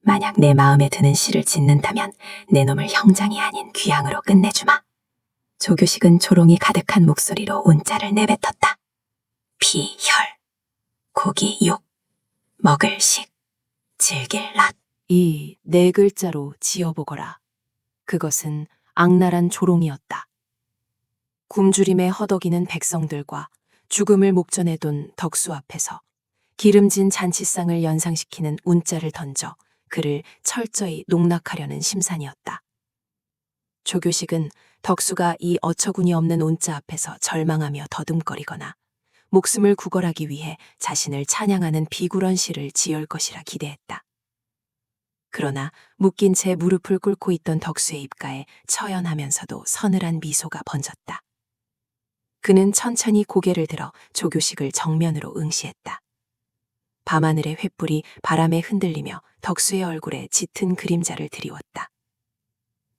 만약 내 마음에 드는 시를 짓는다면 내 놈을 형장이 아닌 귀양으로 끝내주마. 조규식은 조롱이 가득한 목소리로 운자를 내뱉었다. 피, 혈, 고기, 육, 먹을 식, 즐길 낫. 이 네 글자로 지어보거라. 그것은 악랄한 조롱이었다. 굶주림에 허덕이는 백성들과 죽음을 목전에 둔 덕수 앞에서 기름진 잔치상을 연상시키는 운자를 던져 그를 철저히 농락하려는 심산이었다. 조규식은 덕수가 이 어처구니 없는 운자 앞에서 절망하며 더듬거리거나 목숨을 구걸하기 위해 자신을 찬양하는 비굴한 시를 지을 것이라 기대했다. 그러나 묶인 채 무릎을 꿇고 있던 덕수의 입가에 처연하면서도 서늘한 미소가 번졌다. 그는 천천히 고개를 들어 조규식을 정면으로 응시했다. 밤하늘의 횃불이 바람에 흔들리며 덕수의 얼굴에 짙은 그림자를 드리웠다.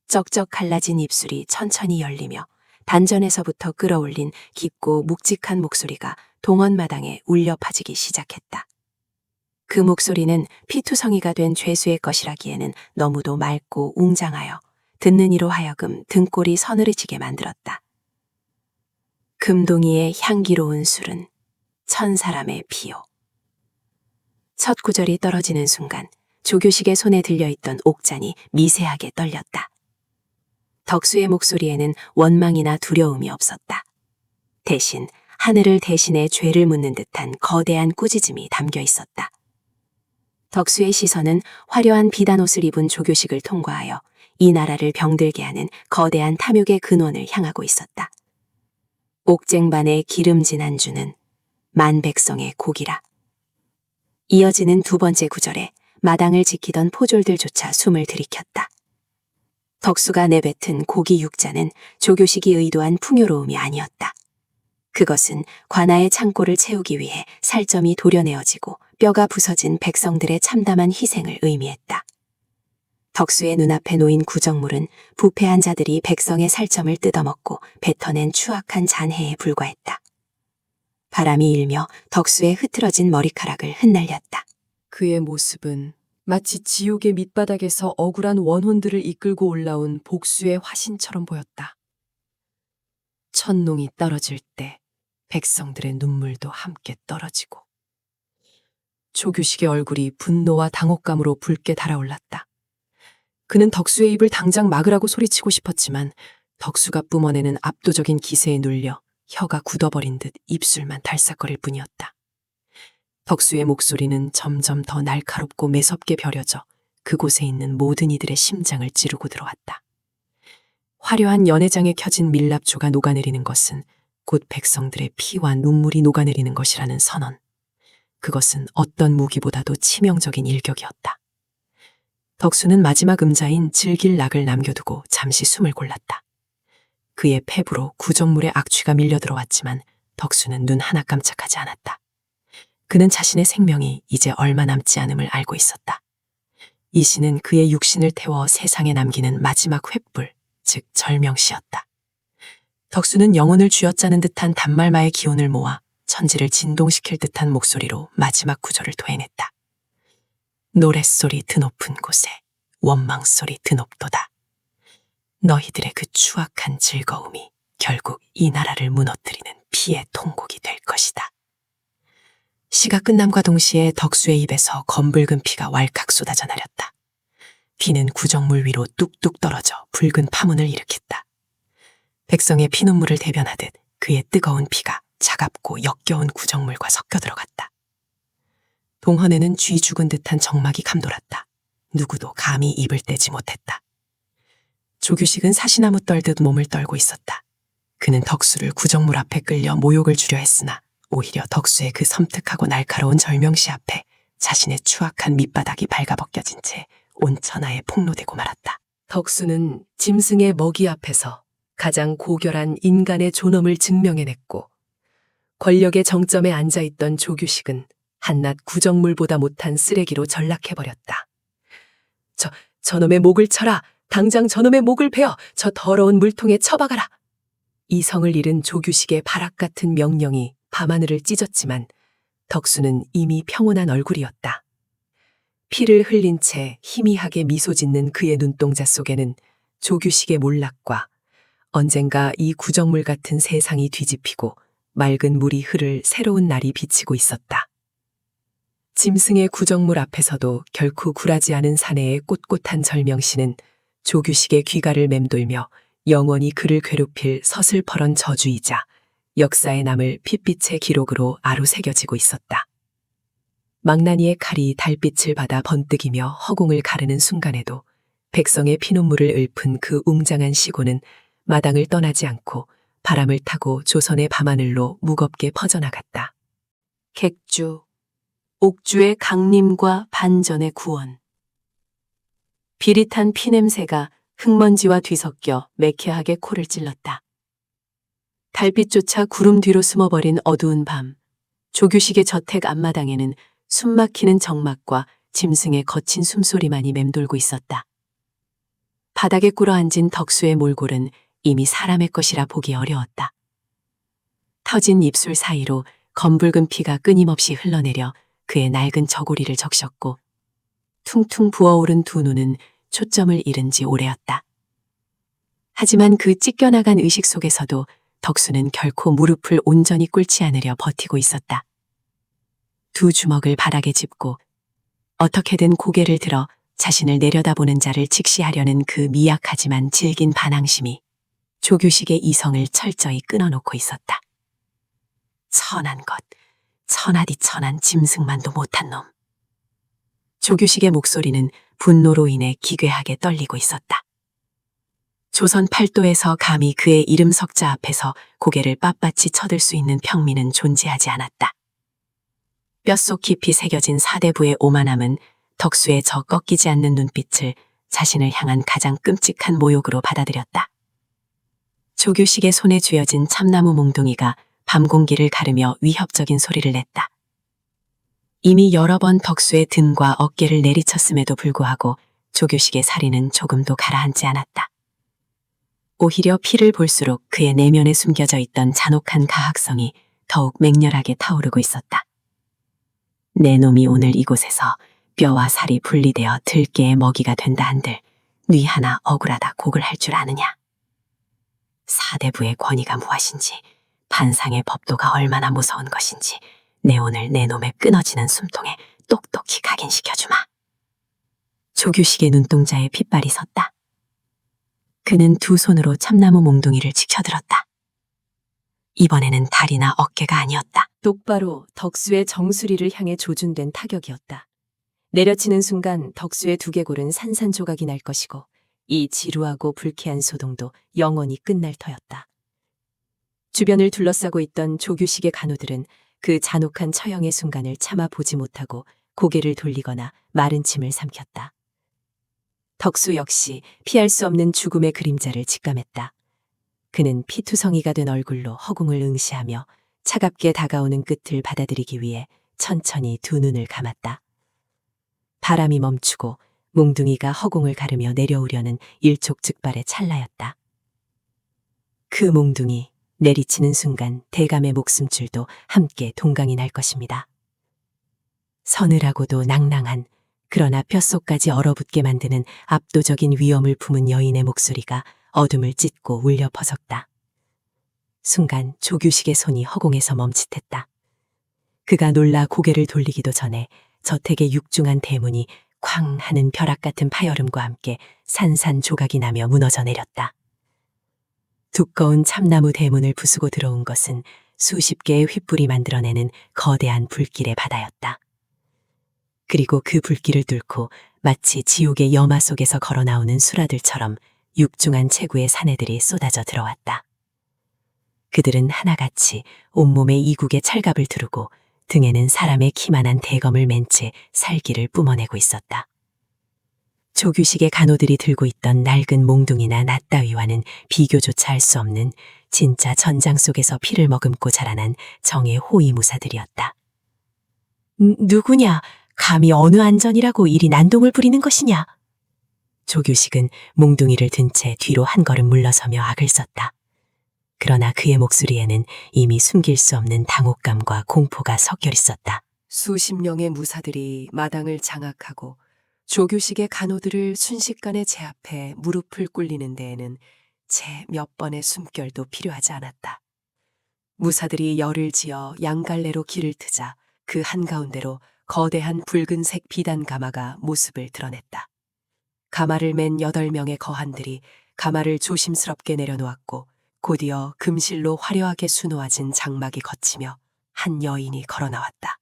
쩍쩍 갈라진 입술이 천천히 열리며 단전에서부터 끌어올린 깊고 묵직한 목소리가 동원마당에 울려 퍼지기 시작했다. 그 목소리는 피투성이가 된 죄수의 것이라기에는 너무도 맑고 웅장하여 듣는 이로 하여금 등골이 서늘해지게 만들었다. 금동이의 향기로운 술은 천사람의 피요. 첫 구절이 떨어지는 순간 조규식의 손에 들려있던 옥잔이 미세하게 떨렸다. 덕수의 목소리에는 원망이나 두려움이 없었다. 대신 하늘을 대신해 죄를 묻는 듯한 거대한 꾸짖음이 담겨 있었다. 덕수의 시선은 화려한 비단옷을 입은 조규식을 통과하여 이 나라를 병들게 하는 거대한 탐욕의 근원을 향하고 있었다. 옥쟁반의 기름진 안주는 만백성의 고기라. 이어지는 두 번째 구절에 마당을 지키던 포졸들조차 숨을 들이켰다. 덕수가 내뱉은 고기 육자는 조교식이 의도한 풍요로움이 아니었다. 그것은 관아의 창고를 채우기 위해 살점이 도려내어지고 뼈가 부서진 백성들의 참담한 희생을 의미했다. 덕수의 눈앞에 놓인 구정물은 부패한 자들이 백성의 살점을 뜯어먹고 뱉어낸 추악한 잔해에 불과했다. 바람이 일며 덕수의 흐트러진 머리카락을 흩날렸다. 그의 모습은 마치 지옥의 밑바닥에서 억울한 원혼들을 이끌고 올라온 복수의 화신처럼 보였다. 천농이 떨어질 때 백성들의 눈물도 함께 떨어지고 조규식의 얼굴이 분노와 당혹감으로 붉게 달아올랐다. 그는 덕수의 입을 당장 막으라고 소리치고 싶었지만 덕수가 뿜어내는 압도적인 기세에 눌려 혀가 굳어버린 듯 입술만 달싹거릴 뿐이었다. 덕수의 목소리는 점점 더 날카롭고 매섭게 벼려져 그곳에 있는 모든 이들의 심장을 찌르고 들어왔다. 화려한 연회장에 켜진 밀랍초가 녹아내리는 것은 곧 백성들의 피와 눈물이 녹아내리는 것이라는 선언. 그것은 어떤 무기보다도 치명적인 일격이었다. 덕수는 마지막 음자인 즐길 낙을 남겨두고 잠시 숨을 골랐다. 그의 폐부로 구정물의 악취가 밀려 들어왔지만 덕수는 눈 하나 깜짝하지 않았다. 그는 자신의 생명이 이제 얼마 남지 않음을 알고 있었다. 이 시는 그의 육신을 태워 세상에 남기는 마지막 횃불, 즉 절명시였다. 덕수는 영혼을 쥐어짜는 듯한 단말마의 기운을 모아 천지를 진동시킬 듯한 목소리로 마지막 구절을 토해냈다. 노랫소리 드높은 곳에 원망소리 드높도다. 너희들의 그 추악한 즐거움이 결국 이 나라를 무너뜨리는 피의 통곡이 될 것이다. 시가 끝남과 동시에 덕수의 입에서 검붉은 피가 왈칵 쏟아져 나렸다. 피는 구정물 위로 뚝뚝 떨어져 붉은 파문을 일으켰다. 백성의 피눈물을 대변하듯 그의 뜨거운 피가 차갑고 역겨운 구정물과 섞여 들어갔다. 동헌에는 쥐 죽은 듯한 정막이 감돌았다. 누구도 감히 입을 떼지 못했다. 조규식은 사시나무 떨듯 몸을 떨고 있었다. 그는 덕수를 구정물 앞에 끌려 모욕을 주려 했으나 오히려 덕수의 그 섬뜩하고 날카로운 절명시 앞에 자신의 추악한 밑바닥이 발가벗겨진 채 온 천하에 폭로되고 말았다. 덕수는 짐승의 먹이 앞에서 가장 고결한 인간의 존엄을 증명해냈고 권력의 정점에 앉아있던 조규식은 한낱 구정물보다 못한 쓰레기로 전락해버렸다. 저놈의 목을 쳐라! 당장 저놈의 목을 베어 저 더러운 물통에 처박아라! 이성을 잃은 조규식의 바락 같은 명령이 밤하늘을 찢었지만 덕수는 이미 평온한 얼굴이었다. 피를 흘린 채 희미하게 미소 짓는 그의 눈동자 속에는 조규식의 몰락과 언젠가 이 구정물 같은 세상이 뒤집히고 맑은 물이 흐를 새로운 날이 비치고 있었다. 짐승의 구정물 앞에서도 결코 굴하지 않은 사내의 꼿꼿한 절명시는 조규식의 귀가를 맴돌며 영원히 그를 괴롭힐 서슬퍼런 저주이자 역사에 남을 핏빛의 기록으로 아로새겨지고 있었다. 망나니의 칼이 달빛을 받아 번뜩이며 허공을 가르는 순간에도 백성의 피눈물을 읊은 그 웅장한 시고는 마당을 떠나지 않고 바람을 타고 조선의 밤하늘로 무겁게 퍼져나갔다. 객주, 옥주의 강림과 반전의 구원. 비릿한 피냄새가 흙먼지와 뒤섞여 매캐하게 코를 찔렀다. 달빛조차 구름 뒤로 숨어버린 어두운 밤, 조규식의 저택 앞마당에는 숨막히는 정막과 짐승의 거친 숨소리만이 맴돌고 있었다. 바닥에 꿇어앉은 덕수의 몰골은 이미 사람의 것이라 보기 어려웠다. 터진 입술 사이로 검붉은 피가 끊임없이 흘러내려 그의 낡은 저고리를 적셨고 퉁퉁 부어오른 두 눈은 초점을 잃은 지 오래였다. 하지만 그 찢겨나간 의식 속에서도 덕수는 결코 무릎을 온전히 꿇지 않으려 버티고 있었다. 두 주먹을 바닥에 짚고 어떻게든 고개를 들어 자신을 내려다보는 자를 직시하려는 그 미약하지만 질긴 반항심이 조규식의 이성을 철저히 끊어놓고 있었다. 천한 것, 천하디 천한 짐승만도 못한 놈. 조규식의 목소리는 분노로 인해 기괴하게 떨리고 있었다. 조선 팔도에서 감히 그의 이름 석자 앞에서 고개를 빳빳이 쳐들 수 있는 평민은 존재하지 않았다. 뼛속 깊이 새겨진 사대부의 오만함은 덕수의 저 꺾이지 않는 눈빛을 자신을 향한 가장 끔찍한 모욕으로 받아들였다. 조규식의 손에 쥐어진 참나무 몽둥이가 밤 공기를 가르며 위협적인 소리를 냈다. 이미 여러 번 덕수의 등과 어깨를 내리쳤음에도 불구하고 조규식의 살이는 조금도 가라앉지 않았다. 오히려 피를 볼수록 그의 내면에 숨겨져 있던 잔혹한 가학성이 더욱 맹렬하게 타오르고 있었다. 내 놈이 오늘 이곳에서 뼈와 살이 분리되어 들깨의 먹이가 된다 한들 네 하나 억울하다 곡을 할 줄 아느냐. 사대부의 권위가 무엇인지 판상의 법도가 얼마나 무서운 것인지 내 오늘 내 놈의 끊어지는 숨통에 똑똑히 각인시켜주마. 조규식의 눈동자에 핏발이 섰다. 그는 두 손으로 참나무 몽둥이를 지켜들었다. 이번에는 다리나 어깨가 아니었다. 똑바로 덕수의 정수리를 향해 조준된 타격이었다. 내려치는 순간 덕수의 두개골은 산산조각이 날 것이고 이 지루하고 불쾌한 소동도 영원히 끝날 터였다. 주변을 둘러싸고 있던 조규식의 간호들은 그 잔혹한 처형의 순간을 차마 보지 못하고 고개를 돌리거나 마른 침을 삼켰다. 덕수 역시 피할 수 없는 죽음의 그림자를 직감했다. 그는 피투성이가 된 얼굴로 허공을 응시하며 차갑게 다가오는 끝을 받아들이기 위해 천천히 두 눈을 감았다. 바람이 멈추고 몽둥이가 허공을 가르며 내려오려는 일촉즉발의 찰나였다. 그 몽둥이 내리치는 순간 대감의 목숨줄도 함께 동강이 날 것입니다. 서늘하고도 낭낭한, 그러나 뼛속까지 얼어붙게 만드는 압도적인 위엄을 품은 여인의 목소리가 어둠을 찢고 울려 퍼졌다. 순간 조규식의 손이 허공에서 멈칫했다. 그가 놀라 고개를 돌리기도 전에 저택의 육중한 대문이 쾅 하는 벼락 같은 파열음과 함께 산산조각이 나며 무너져 내렸다. 두꺼운 참나무 대문을 부수고 들어온 것은 수십 개의 횃불이 만들어내는 거대한 불길의 바다였다. 그리고 그 불길을 뚫고 마치 지옥의 여마 속에서 걸어 나오는 수라들처럼 육중한 체구의 사내들이 쏟아져 들어왔다. 그들은 하나같이 온몸에 이국의 철갑을 두르고 등에는 사람의 키만한 대검을 맨 채 살기를 뿜어내고 있었다. 조규식의 간호들이 들고 있던 낡은 몽둥이나 낫 따위와는 비교조차 할 수 없는 진짜 전장 속에서 피를 머금고 자라난 정의 호위무사들이었다. 누구냐? 감히 어느 안전이라고 이리 난동을 부리는 것이냐? 조규식은 몽둥이를 든 채 뒤로 한 걸음 물러서며 악을 썼다. 그러나 그의 목소리에는 이미 숨길 수 없는 당혹감과 공포가 섞여 있었다. 수십 명의 무사들이 마당을 장악하고 조규식의 간호들을 순식간에 제압해 무릎을 꿇리는 데에는 채 몇 번의 숨결도 필요하지 않았다. 무사들이 열을 지어 양갈래로 길을 트자 그 한가운데로 거대한 붉은색 비단 가마가 모습을 드러냈다. 가마를 맨 8명의 거한들이 가마를 조심스럽게 내려놓았고 곧이어 금실로 화려하게 수놓아진 장막이 걷히며 한 여인이 걸어 나왔다.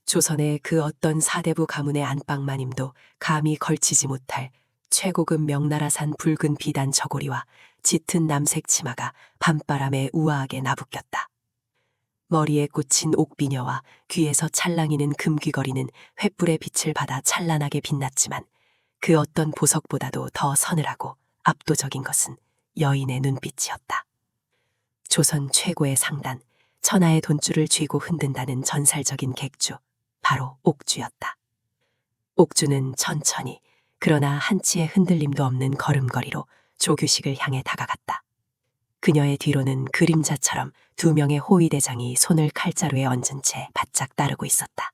조선의 그 어떤 사대부 가문의 안방마님도 감히 걸치지 못할 최고급 명나라산 붉은 비단 저고리와 짙은 남색 치마가 밤바람에 우아하게 나부꼈다. 머리에 꽂힌 옥비녀와 귀에서 찰랑이는 금귀걸이는 횃불의 빛을 받아 찬란하게 빛났지만 그 어떤 보석보다도 더 서늘하고 압도적인 것은 여인의 눈빛이었다. 조선 최고의 상단, 천하의 돈줄을 쥐고 흔든다는 전살적인 객주, 바로 옥주였다. 옥주는 천천히 그러나 한치의 흔들림도 없는 걸음걸이로 조규식을 향해 다가갔다. 그녀의 뒤로는 그림자처럼 2명의 호위대장이 손을 칼자루에 얹은 채 바짝 따르고 있었다.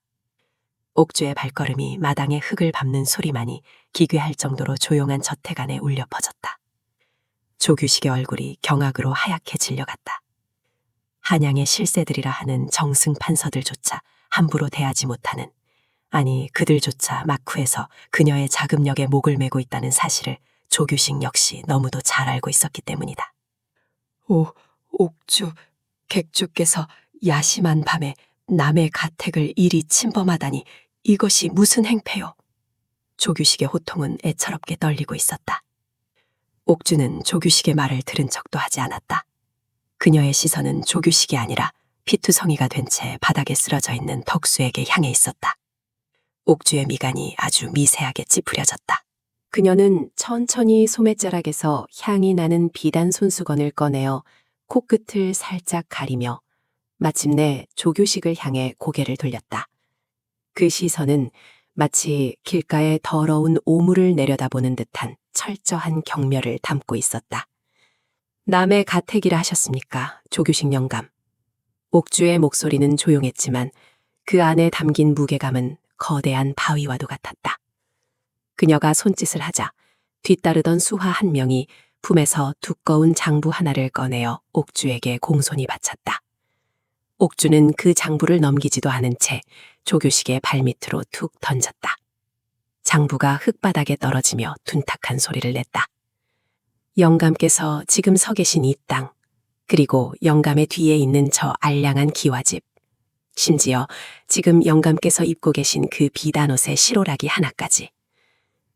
옥주의 발걸음이 마당의 흙을 밟는 소리만이 기괴할 정도로 조용한 저택 안에 울려 퍼졌다. 조규식의 얼굴이 경악으로 하얗게 질려갔다. 한양의 실세들이라 하는 정승 판서들조차 함부로 대하지 못하는, 아니 그들조차 막후에서 그녀의 자금력에 목을 메고 있다는 사실을 조규식 역시 너무도 잘 알고 있었기 때문이다. 옥주, 객주께서 야심한 밤에 남의 가택을 이리 침범하다니 이것이 무슨 행패요? 조규식의 호통은 애처롭게 떨리고 있었다. 옥주는 조규식의 말을 들은 척도 하지 않았다. 그녀의 시선은 조규식이 아니라 피투성이가 된 채 바닥에 쓰러져 있는 덕수에게 향해 있었다. 옥주의 미간이 아주 미세하게 찌푸려졌다. 그녀는 천천히 소매자락에서 향이 나는 비단 손수건을 꺼내어 코끝을 살짝 가리며 마침내 조규식을 향해 고개를 돌렸다. 그 시선은 마치 길가에 더러운 오물을 내려다보는 듯한 철저한 경멸을 담고 있었다. 남의 가택이라 하셨습니까, 조규식 영감? 옥주의 목소리는 조용했지만 그 안에 담긴 무게감은 거대한 바위와도 같았다. 그녀가 손짓을 하자 뒤따르던 수하 한 명이 품에서 두꺼운 장부 하나를 꺼내어 옥주에게 공손히 바쳤다. 옥주는 그 장부를 넘기지도 않은 채 조규식의 발밑으로 툭 던졌다. 장부가 흙바닥에 떨어지며 둔탁한 소리를 냈다. 영감께서 지금 서 계신 이 땅, 그리고 영감의 뒤에 있는 저 알량한 기와집, 심지어 지금 영감께서 입고 계신 그 비단옷의 실오라기 하나까지,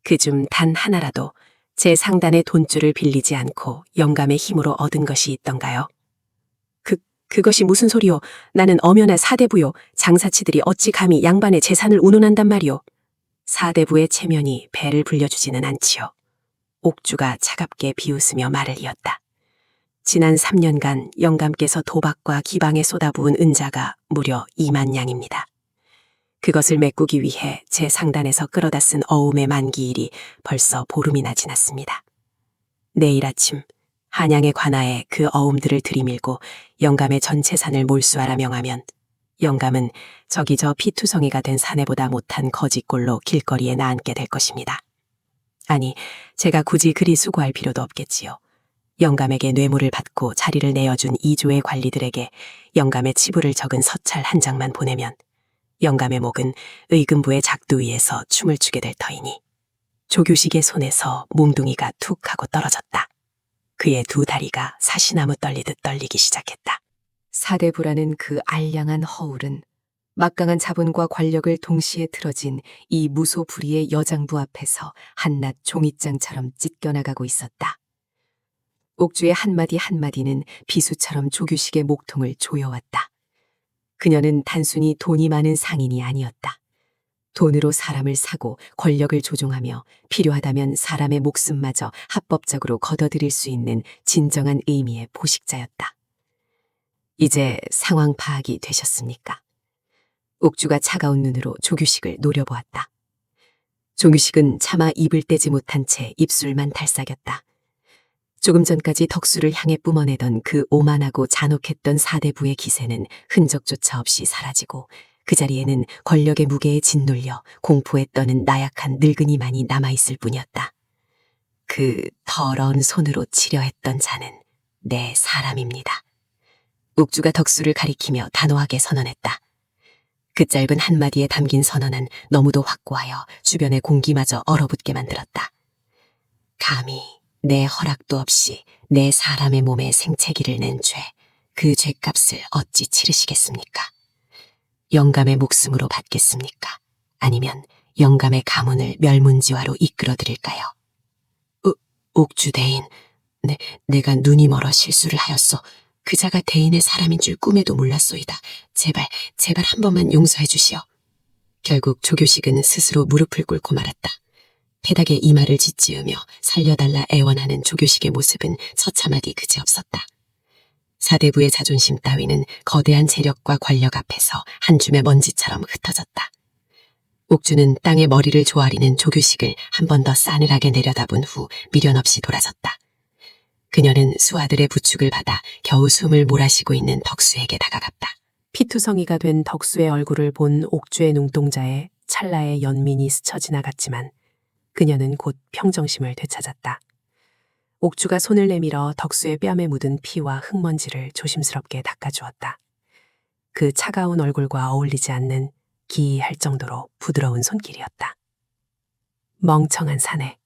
그중 단 하나라도 제 상단의 돈줄을 빌리지 않고 영감의 힘으로 얻은 것이 있던가요? 그것이 무슨 소리요? 나는 엄연한 사대부요. 장사치들이 어찌 감히 양반의 재산을 운운한단 말이오. 사대부의 체면이 배를 불려주지는 않지요. 옥주가 차갑게 비웃으며 말을 이었다. 지난 3년간 영감께서 도박과 기방에 쏟아부은 은자가 무려 2만 냥입니다. 그것을 메꾸기 위해 제 상단에서 끌어다 쓴 어음의 만기일이 벌써 보름이나 지났습니다. 내일 아침 한양에 관하에 그 어음들을 들이밀고 영감의 전 재산을 몰수하라 명하면 영감은 저기 저 피투성이가 된 사내보다 못한 거지꼴로 길거리에 나앉게 될 것입니다. 아니, 제가 굳이 그리 수고할 필요도 없겠지요. 영감에게 뇌물을 받고 자리를 내어준 이조의 관리들에게 영감의 치부를 적은 서찰 한 장만 보내면 영감의 목은 의금부의 작두 위에서 춤을 추게 될 터이니 조규식의 손에서 몽둥이가 툭 하고 떨어졌다. 그의 두 다리가 사시나무 떨리듯 떨리기 시작했다. 사대부라는 그 알량한 허울은 막강한 자본과 관력을 동시에 틀어진 이 무소불위의 여장부 앞에서 한낱 종잇장처럼 찢겨나가고 있었다. 옥주의 한마디 한마디는 비수처럼 조규식의 목통을 조여왔다. 그녀는 단순히 돈이 많은 상인이 아니었다. 돈으로 사람을 사고 권력을 조종하며 필요하다면 사람의 목숨마저 합법적으로 걷어들일 수 있는 진정한 의미의 포식자였다. 이제 상황 파악이 되셨습니까? 옥주가 차가운 눈으로 조규식을 노려보았다. 조규식은 차마 입을 떼지 못한 채 입술만 달싹였다. 조금 전까지 덕수를 향해 뿜어내던 그 오만하고 잔혹했던 사대부의 기세는 흔적조차 없이 사라지고 그 자리에는 권력의 무게에 짓눌려 공포에 떠는 나약한 늙은이만이 남아있을 뿐이었다. 그 더러운 손으로 치려 했던 자는 내 사람입니다. 옥주가 덕수를 가리키며 단호하게 선언했다. 그 짧은 한마디에 담긴 선언은 너무도 확고하여 주변의 공기마저 얼어붙게 만들었다. 감히 내 허락도 없이 내 사람의 몸에 생채기를 낸 죄, 그 죄값을 어찌 치르시겠습니까? 영감의 목숨으로 받겠습니까? 아니면 영감의 가문을 멸문지화로 이끌어드릴까요? 옥주 대인, 내가 눈이 멀어 실수를 하였소. 그자가 대인의 사람인 줄 꿈에도 몰랐소이다. 제발 한 번만 용서해 주시오. 결국 조교식은 스스로 무릎을 꿇고 말았다. 패닥에 이마를 짓지으며 살려달라 애원하는 조교식의 모습은 처참하디 그지없었다. 사대부의 자존심 따위는 거대한 재력과 권력 앞에서 한 줌의 먼지처럼 흩어졌다. 옥주는 땅에 머리를 조아리는 조교식을 한 번 더 싸늘하게 내려다본 후 미련 없이 돌아섰다. 그녀는 수아들의 부축을 받아 겨우 숨을 몰아쉬고 있는 덕수에게 다가갔다. 피투성이가 된 덕수의 얼굴을 본 옥주의 눈동자에 찰나의 연민이 스쳐 지나갔지만 그녀는 곧 평정심을 되찾았다. 옥주가 손을 내밀어 덕수의 뺨에 묻은 피와 흙먼지를 조심스럽게 닦아주었다. 그 차가운 얼굴과 어울리지 않는 기이할 정도로 부드러운 손길이었다. 멍청한 사내,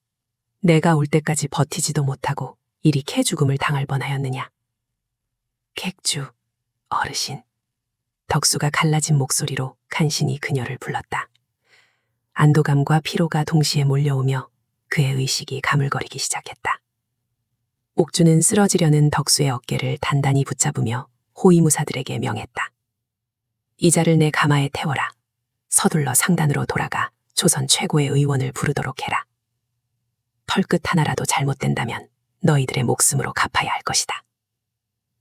내가 올 때까지 버티지도 못하고 이리 캐죽음을 당할 뻔하였느냐. 객주, 어르신. 덕수가 갈라진 목소리로 간신히 그녀를 불렀다. 안도감과 피로가 동시에 몰려오며 그의 의식이 가물거리기 시작했다. 옥주는 쓰러지려는 덕수의 어깨를 단단히 붙잡으며 호위무사들에게 명했다. 이자를 내 가마에 태워라. 서둘러 상단으로 돌아가 조선 최고의 의원을 부르도록 해라. 털끝 하나라도 잘못된다면 너희들의 목숨으로 갚아야 할 것이다.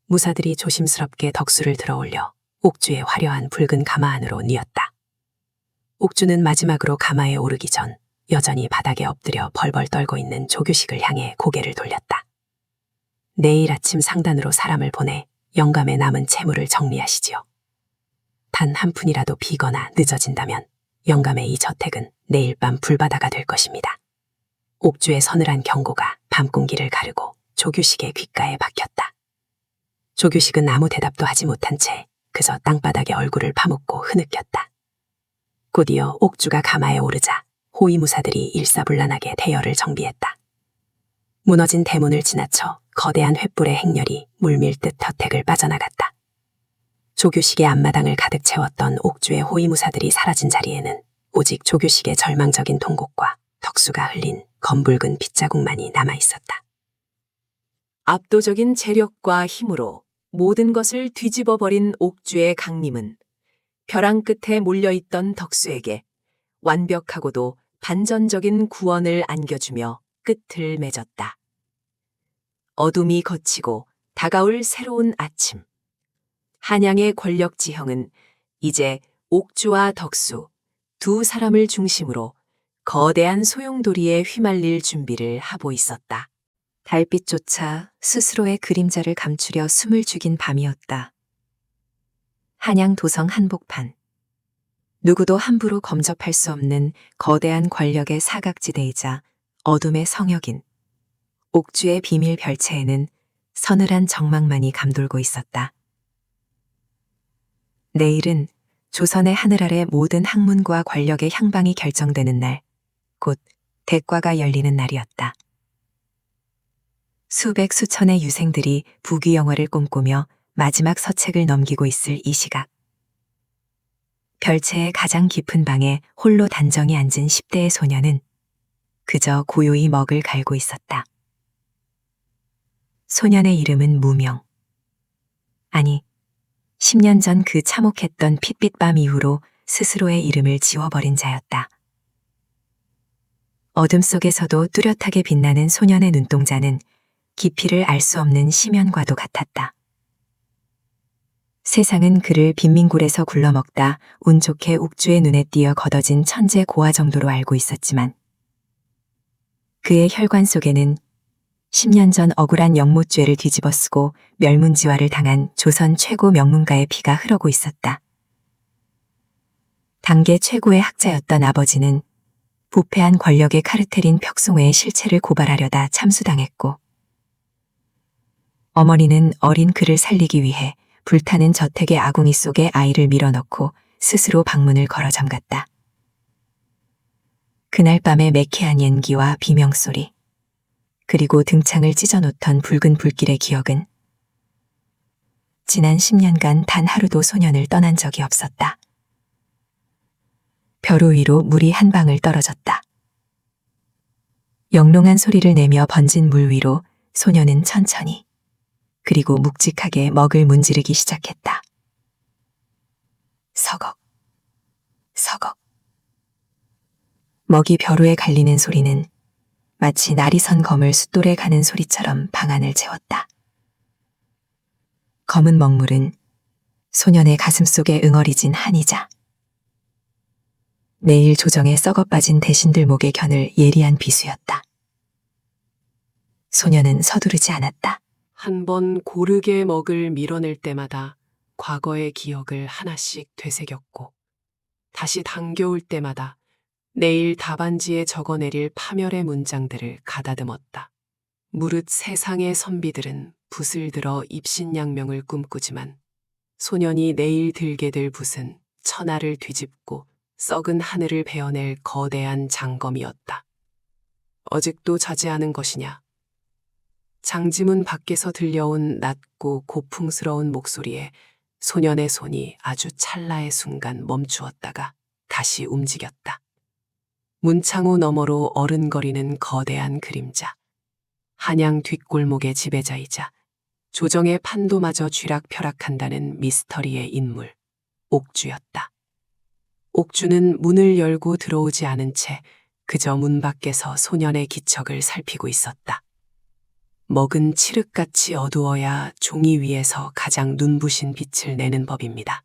무사들이 조심스럽게 덕수를 들어올려 옥주의 화려한 붉은 가마 안으로 뉘었다. 옥주는 마지막으로 가마에 오르기 전 여전히 바닥에 엎드려 벌벌 떨고 있는 조규식을 향해 고개를 돌렸다. 내일 아침 상단으로 사람을 보내 영감의 남은 채무를 정리하시지요. 단 한 푼이라도 비거나 늦어진다면 영감의 이 저택은 내일 밤 불바다가 될 것입니다. 옥주의 서늘한 경고가 밤공기를 가르고 조규식의 귓가에 박혔다. 조규식은 아무 대답도 하지 못한 채 그저 땅바닥에 얼굴을 파묻고 흐느꼈다. 곧이어 옥주가 가마에 오르자 호위무사들이 일사불란하게 대열을 정비했다. 무너진 대문을 지나쳐 거대한 횃불의 행렬이 물밀듯 저택을 빠져나갔다. 조규식의 앞마당을 가득 채웠던 옥주의 호위무사들이 사라진 자리에는 오직 조규식의 절망적인 통곡과 덕수가 흘린 검붉은 핏자국만이 남아 있었다. 압도적인 재력과 힘으로 모든 것을 뒤집어 버린 옥주의 강림은 벼랑 끝에 몰려있던 덕수에게 완벽하고도 반전적인 구원을 안겨주며 끝을 맺었다. 어둠이 걷히고 다가올 새로운 아침. 한양의 권력 지형은 이제 옥주와 덕수 두 사람을 중심으로 거대한 소용돌이에 휘말릴 준비를 하고 있었다. 달빛조차 스스로의 그림자를 감추려 숨을 죽인 밤이었다. 한양 도성 한복판. 누구도 함부로 검접할 수 없는 거대한 권력의 사각지대이자 어둠의 성역인 옥주의 비밀 별채에는 서늘한 정막만이 감돌고 있었다. 내일은 조선의 하늘 아래 모든 학문과 권력의 향방이 결정되는 날, 곧 대과가 열리는 날이었다. 수백 수천의 유생들이 부귀영화를 꿈꾸며 마지막 서책을 넘기고 있을 이 시각. 별채의 가장 깊은 방에 홀로 단정히 앉은 10대의 소녀는 그저 고요히 먹을 갈고 있었다. 소년의 이름은 무명. 아니, 10년 전 그 참혹했던 핏빛 밤 이후로 스스로의 이름을 지워버린 자였다. 어둠 속에서도 뚜렷하게 빛나는 소년의 눈동자는 깊이를 알 수 없는 심연과도 같았다. 세상은 그를 빈민굴에서 굴러먹다 운 좋게 옥주의 눈에 띄어 걷어진 천재 고아 정도로 알고 있었지만 그의 혈관 속에는 10년 전 억울한 영모죄를 뒤집어쓰고 멸문지화를 당한 조선 최고 명문가의 피가 흐르고 있었다. 당계 최고의 학자였던 아버지는 부패한 권력의 카르텔인 벽송회의 실체를 고발하려다 참수당했고 어머니는 어린 그를 살리기 위해 불타는 저택의 아궁이 속에 아이를 밀어넣고 스스로 방문을 걸어 잠갔다. 그날 밤의 매캐한 연기와 비명소리, 그리고 등창을 찢어놓던 붉은 불길의 기억은 지난 10년간 단 하루도 소년을 떠난 적이 없었다. 벼루 위로 물이 한 방울 떨어졌다. 영롱한 소리를 내며 번진 물 위로 소년은 천천히 그리고 묵직하게 먹을 문지르기 시작했다. 서걱, 서걱. 먹이 벼루에 갈리는 소리는 마치 날이 선 검을 숫돌에 가는 소리처럼 방안을 채웠다. 검은 먹물은 소년의 가슴 속에 응어리진 한이자 내일 조정에 썩어 빠진 대신들 목에 겨눌 예리한 비수였다. 소년은 서두르지 않았다. 한 번 고르게 먹을 밀어낼 때마다 과거의 기억을 하나씩 되새겼고 다시 당겨올 때마다 내일 답안지에 적어내릴 파멸의 문장들을 가다듬었다. 무릇 세상의 선비들은 붓을 들어 입신양명을 꿈꾸지만 소년이 내일 들게 될 붓은 천하를 뒤집고 썩은 하늘을 베어낼 거대한 장검이었다. 어직도 자제하는 것이냐? 장지문 밖에서 들려온 낮고 고풍스러운 목소리에 소년의 손이 아주 찰나의 순간 멈추었다가 다시 움직였다. 문창호 너머로 어른거리는 거대한 그림자. 한양 뒷골목의 지배자이자 조정의 판도마저 쥐락펴락한다는 미스터리의 인물, 옥주였다. 옥주는 문을 열고 들어오지 않은 채 그저 문 밖에서 소년의 기척을 살피고 있었다. 먹은 칠흑같이 어두워야 종이 위에서 가장 눈부신 빛을 내는 법입니다.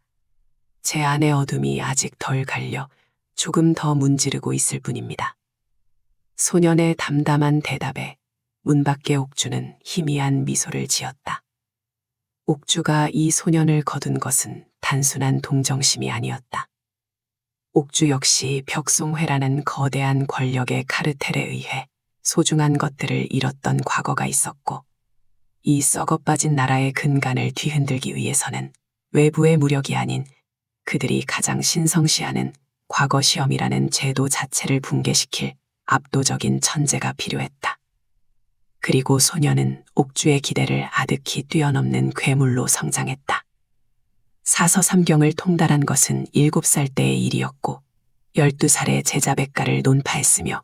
제 안의 어둠이 아직 덜 갈려 조금 더 문지르고 있을 뿐입니다. 소년의 담담한 대답에 문 밖의 옥주는 희미한 미소를 지었다. 옥주가 이 소년을 거둔 것은 단순한 동정심이 아니었다. 옥주 역시 벽송회라는 거대한 권력의 카르텔에 의해 소중한 것들을 잃었던 과거가 있었고 이 썩어빠진 나라의 근간을 뒤흔들기 위해서는 외부의 무력이 아닌 그들이 가장 신성시하는 과거 시험이라는 제도 자체를 붕괴시킬 압도적인 천재가 필요했다. 그리고 소년은 옥주의 기대를 아득히 뛰어넘는 괴물로 성장했다. 사서삼경을 통달한 것은 7살 때의 일이었고 12살에 제자백가를 논파했으며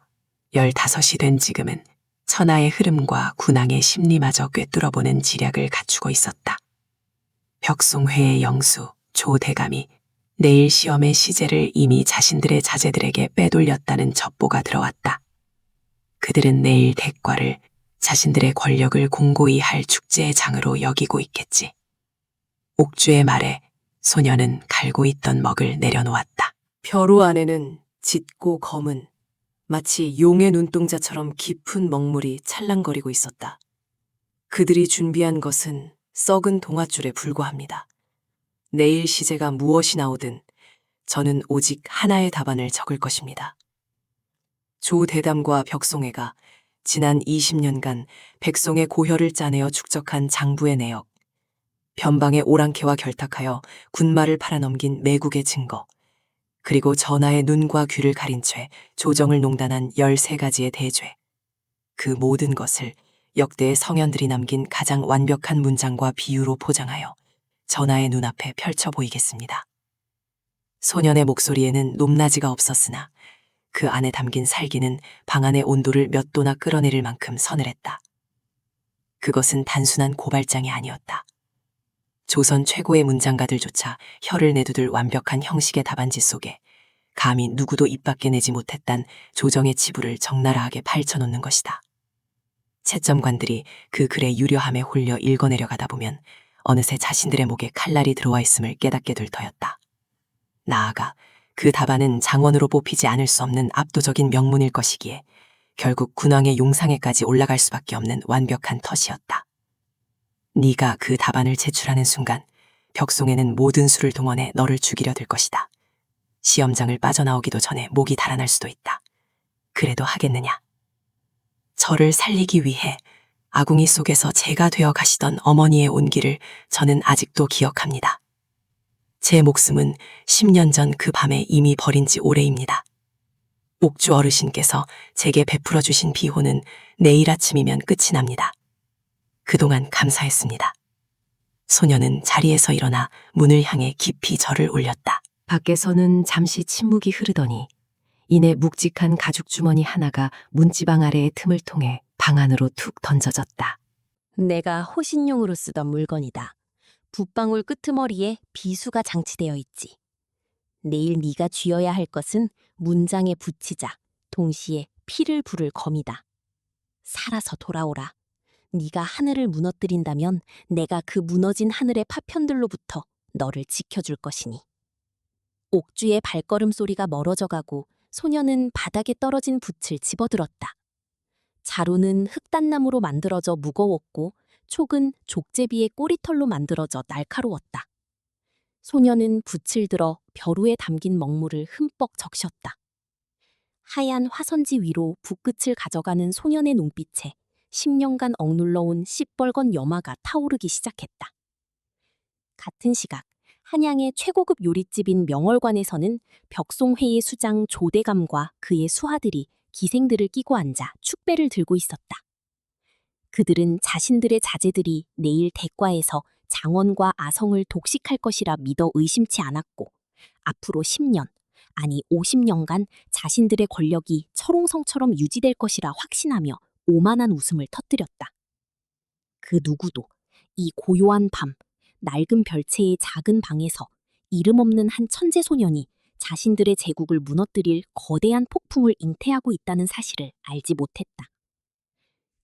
15이 된 지금은 천하의 흐름과 군왕의 심리마저 꿰뚫어보는 지략을 갖추고 있었다. 벽송회의 영수, 조대감이 내일 시험의 시제를 이미 자신들의 자제들에게 빼돌렸다는 첩보가 들어왔다. 그들은 내일 대과를 자신들의 권력을 공고히 할 축제의 장으로 여기고 있겠지. 옥주의 말에 소녀는 갈고 있던 먹을 내려놓았다. 벼루 안에는 짙고 검은 마치 용의 눈동자처럼 깊은 먹물이 찰랑거리고 있었다. 그들이 준비한 것은 썩은 동아줄에 불과합니다. 내일 시제가 무엇이 나오든 저는 오직 하나의 답안을 적을 것입니다. 조대담과 벽송해가 지난 20년간 백송의 고혈을 짜내어 축적한 장부의 내역, 변방의 오랑캐와 결탁하여 군마를 팔아넘긴 매국의 증거, 그리고 전하의 눈과 귀를 가린 채 조정을 농단한 13가지의 대죄, 그 모든 것을 역대의 성현들이 남긴 가장 완벽한 문장과 비유로 포장하여 전하의 눈앞에 펼쳐 보이겠습니다. 소년의 목소리에는 높낮이가 없었으나 그 안에 담긴 살기는 방 안의 온도를 몇 도나 끌어내릴 만큼 서늘했다. 그것은 단순한 고발장이 아니었다. 조선 최고의 문장가들조차 혀를 내두들 완벽한 형식의 답안지 속에 감히 누구도 입 밖에 내지 못했단 조정의 치부를 적나라하게 파헤쳐놓는 것이다. 채점관들이 그 글의 유려함에 홀려 읽어내려가다 보면 어느새 자신들의 목에 칼날이 들어와 있음을 깨닫게 될 터였다. 나아가 그 답안은 장원으로 뽑히지 않을 수 없는 압도적인 명문일 것이기에 결국 군왕의 용상에까지 올라갈 수밖에 없는 완벽한 덫이었다. 네가 그 답안을 제출하는 순간 벽송에는 모든 수를 동원해 너를 죽이려 들 것이다. 시험장을 빠져나오기도 전에 목이 달아날 수도 있다. 그래도 하겠느냐? 저를 살리기 위해 아궁이 속에서 제가 되어 가시던 어머니의 온기를 저는 아직도 기억합니다. 제 목숨은 10년 전 그 밤에 이미 버린 지 오래입니다. 옥주 어르신께서 제게 베풀어 주신 비호는 내일 아침이면 끝이 납니다. 그동안 감사했습니다. 소녀는 자리에서 일어나 문을 향해 깊이 절을 올렸다. 밖에서는 잠시 침묵이 흐르더니 이내 묵직한 가죽 주머니 하나가 문지방 아래의 틈을 통해 방 안으로 툭 던져졌다. 내가 호신용으로 쓰던 물건이다. 붓방울 끄트머리에 비수가 장치되어 있지. 내일 네가 쥐어야 할 것은 문장에 붙이자 동시에 피를 부를 검이다. 살아서 돌아오라. 네가 하늘을 무너뜨린다면 내가 그 무너진 하늘의 파편들로부터 너를 지켜줄 것이니. 옥주의 발걸음 소리가 멀어져가고 소녀는 바닥에 떨어진 붓을 집어들었다. 자루는 흑단나무로 만들어져 무거웠고 촉은 족제비의 꼬리털로 만들어져 날카로웠다. 소녀는 붓을 들어 벼루에 담긴 먹물을 흠뻑 적셨다. 하얀 화선지 위로 붓끝을 가져가는 소년의 눈빛에 10년간 억눌러온 시뻘건 염화가 타오르기 시작했다. 같은 시각 한양의 최고급 요릿집인 명월관에서는 벽송회의 수장 조대감과 그의 수하들이 기생들을 끼고 앉아 축배를 들고 있었다. 그들은 자신들의 자제들이 내일 대과에서 장원과 아성을 독식할 것이라 믿어 의심치 않았고 앞으로 10년, 아니 50년간 자신들의 권력이 철옹성처럼 유지될 것이라 확신하며 오만한 웃음을 터뜨렸다. 그 누구도 이 고요한 밤, 낡은 별채의 작은 방에서 이름 없는 한 천재 소년이 자신들의 제국을 무너뜨릴 거대한 폭풍을 잉태하고 있다는 사실을 알지 못했다.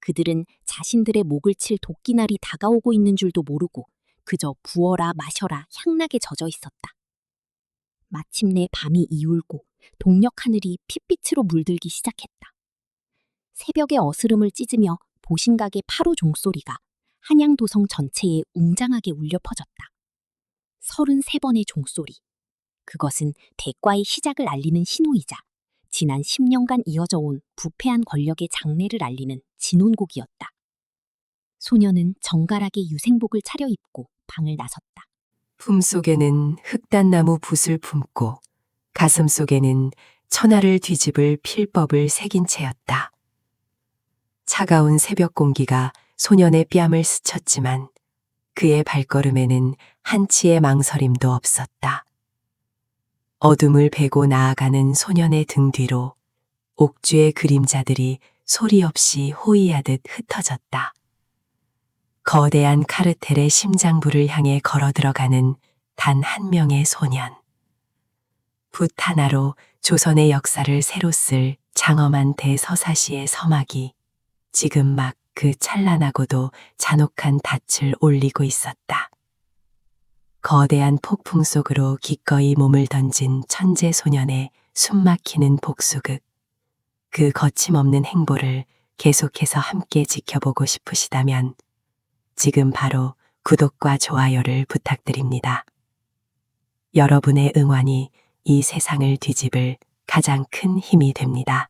그들은 자신들의 목을 칠 도끼날이 다가오고 있는 줄도 모르고 그저 부어라 마셔라 향락에 젖어 있었다. 마침내 밤이 이울고 동력 하늘이 핏빛으로 물들기 시작했다. 새벽의 어스름을 찢으며 보신각의 파로 종소리가 한양도성 전체에 웅장하게 울려 퍼졌다. 33번의 종소리. 그것은 대과의 시작을 알리는 신호이자 지난 10년간 이어져 온 부패한 권력의 장래를 알리는 진혼곡이었다. 소녀는 정갈하게 유생복을 차려입고 방을 나섰다. 품속에는 흑단나무 붓을 품고 가슴 속에는 천하를 뒤집을 필법을 새긴 채였다. 차가운 새벽 공기가 소년의 뺨을 스쳤지만 그의 발걸음에는 한치의 망설임도 없었다. 어둠을 베고 나아가는 소년의 등 뒤로 옥주의 그림자들이 소리 없이 호위하듯 흩어졌다. 거대한 카르텔의 심장부를 향해 걸어 들어가는 단 한 명의 소년. 붓 하나로 조선의 역사를 새로 쓸 장엄한 대서사시의 서막이 지금 막 그 찬란하고도 잔혹한 닻을 올리고 있었다. 거대한 폭풍 속으로 기꺼이 몸을 던진 천재 소년의 숨막히는 복수극. 그 거침없는 행보를 계속해서 함께 지켜보고 싶으시다면 지금 바로 구독과 좋아요를 부탁드립니다. 여러분의 응원이 이 세상을 뒤집을 가장 큰 힘이 됩니다.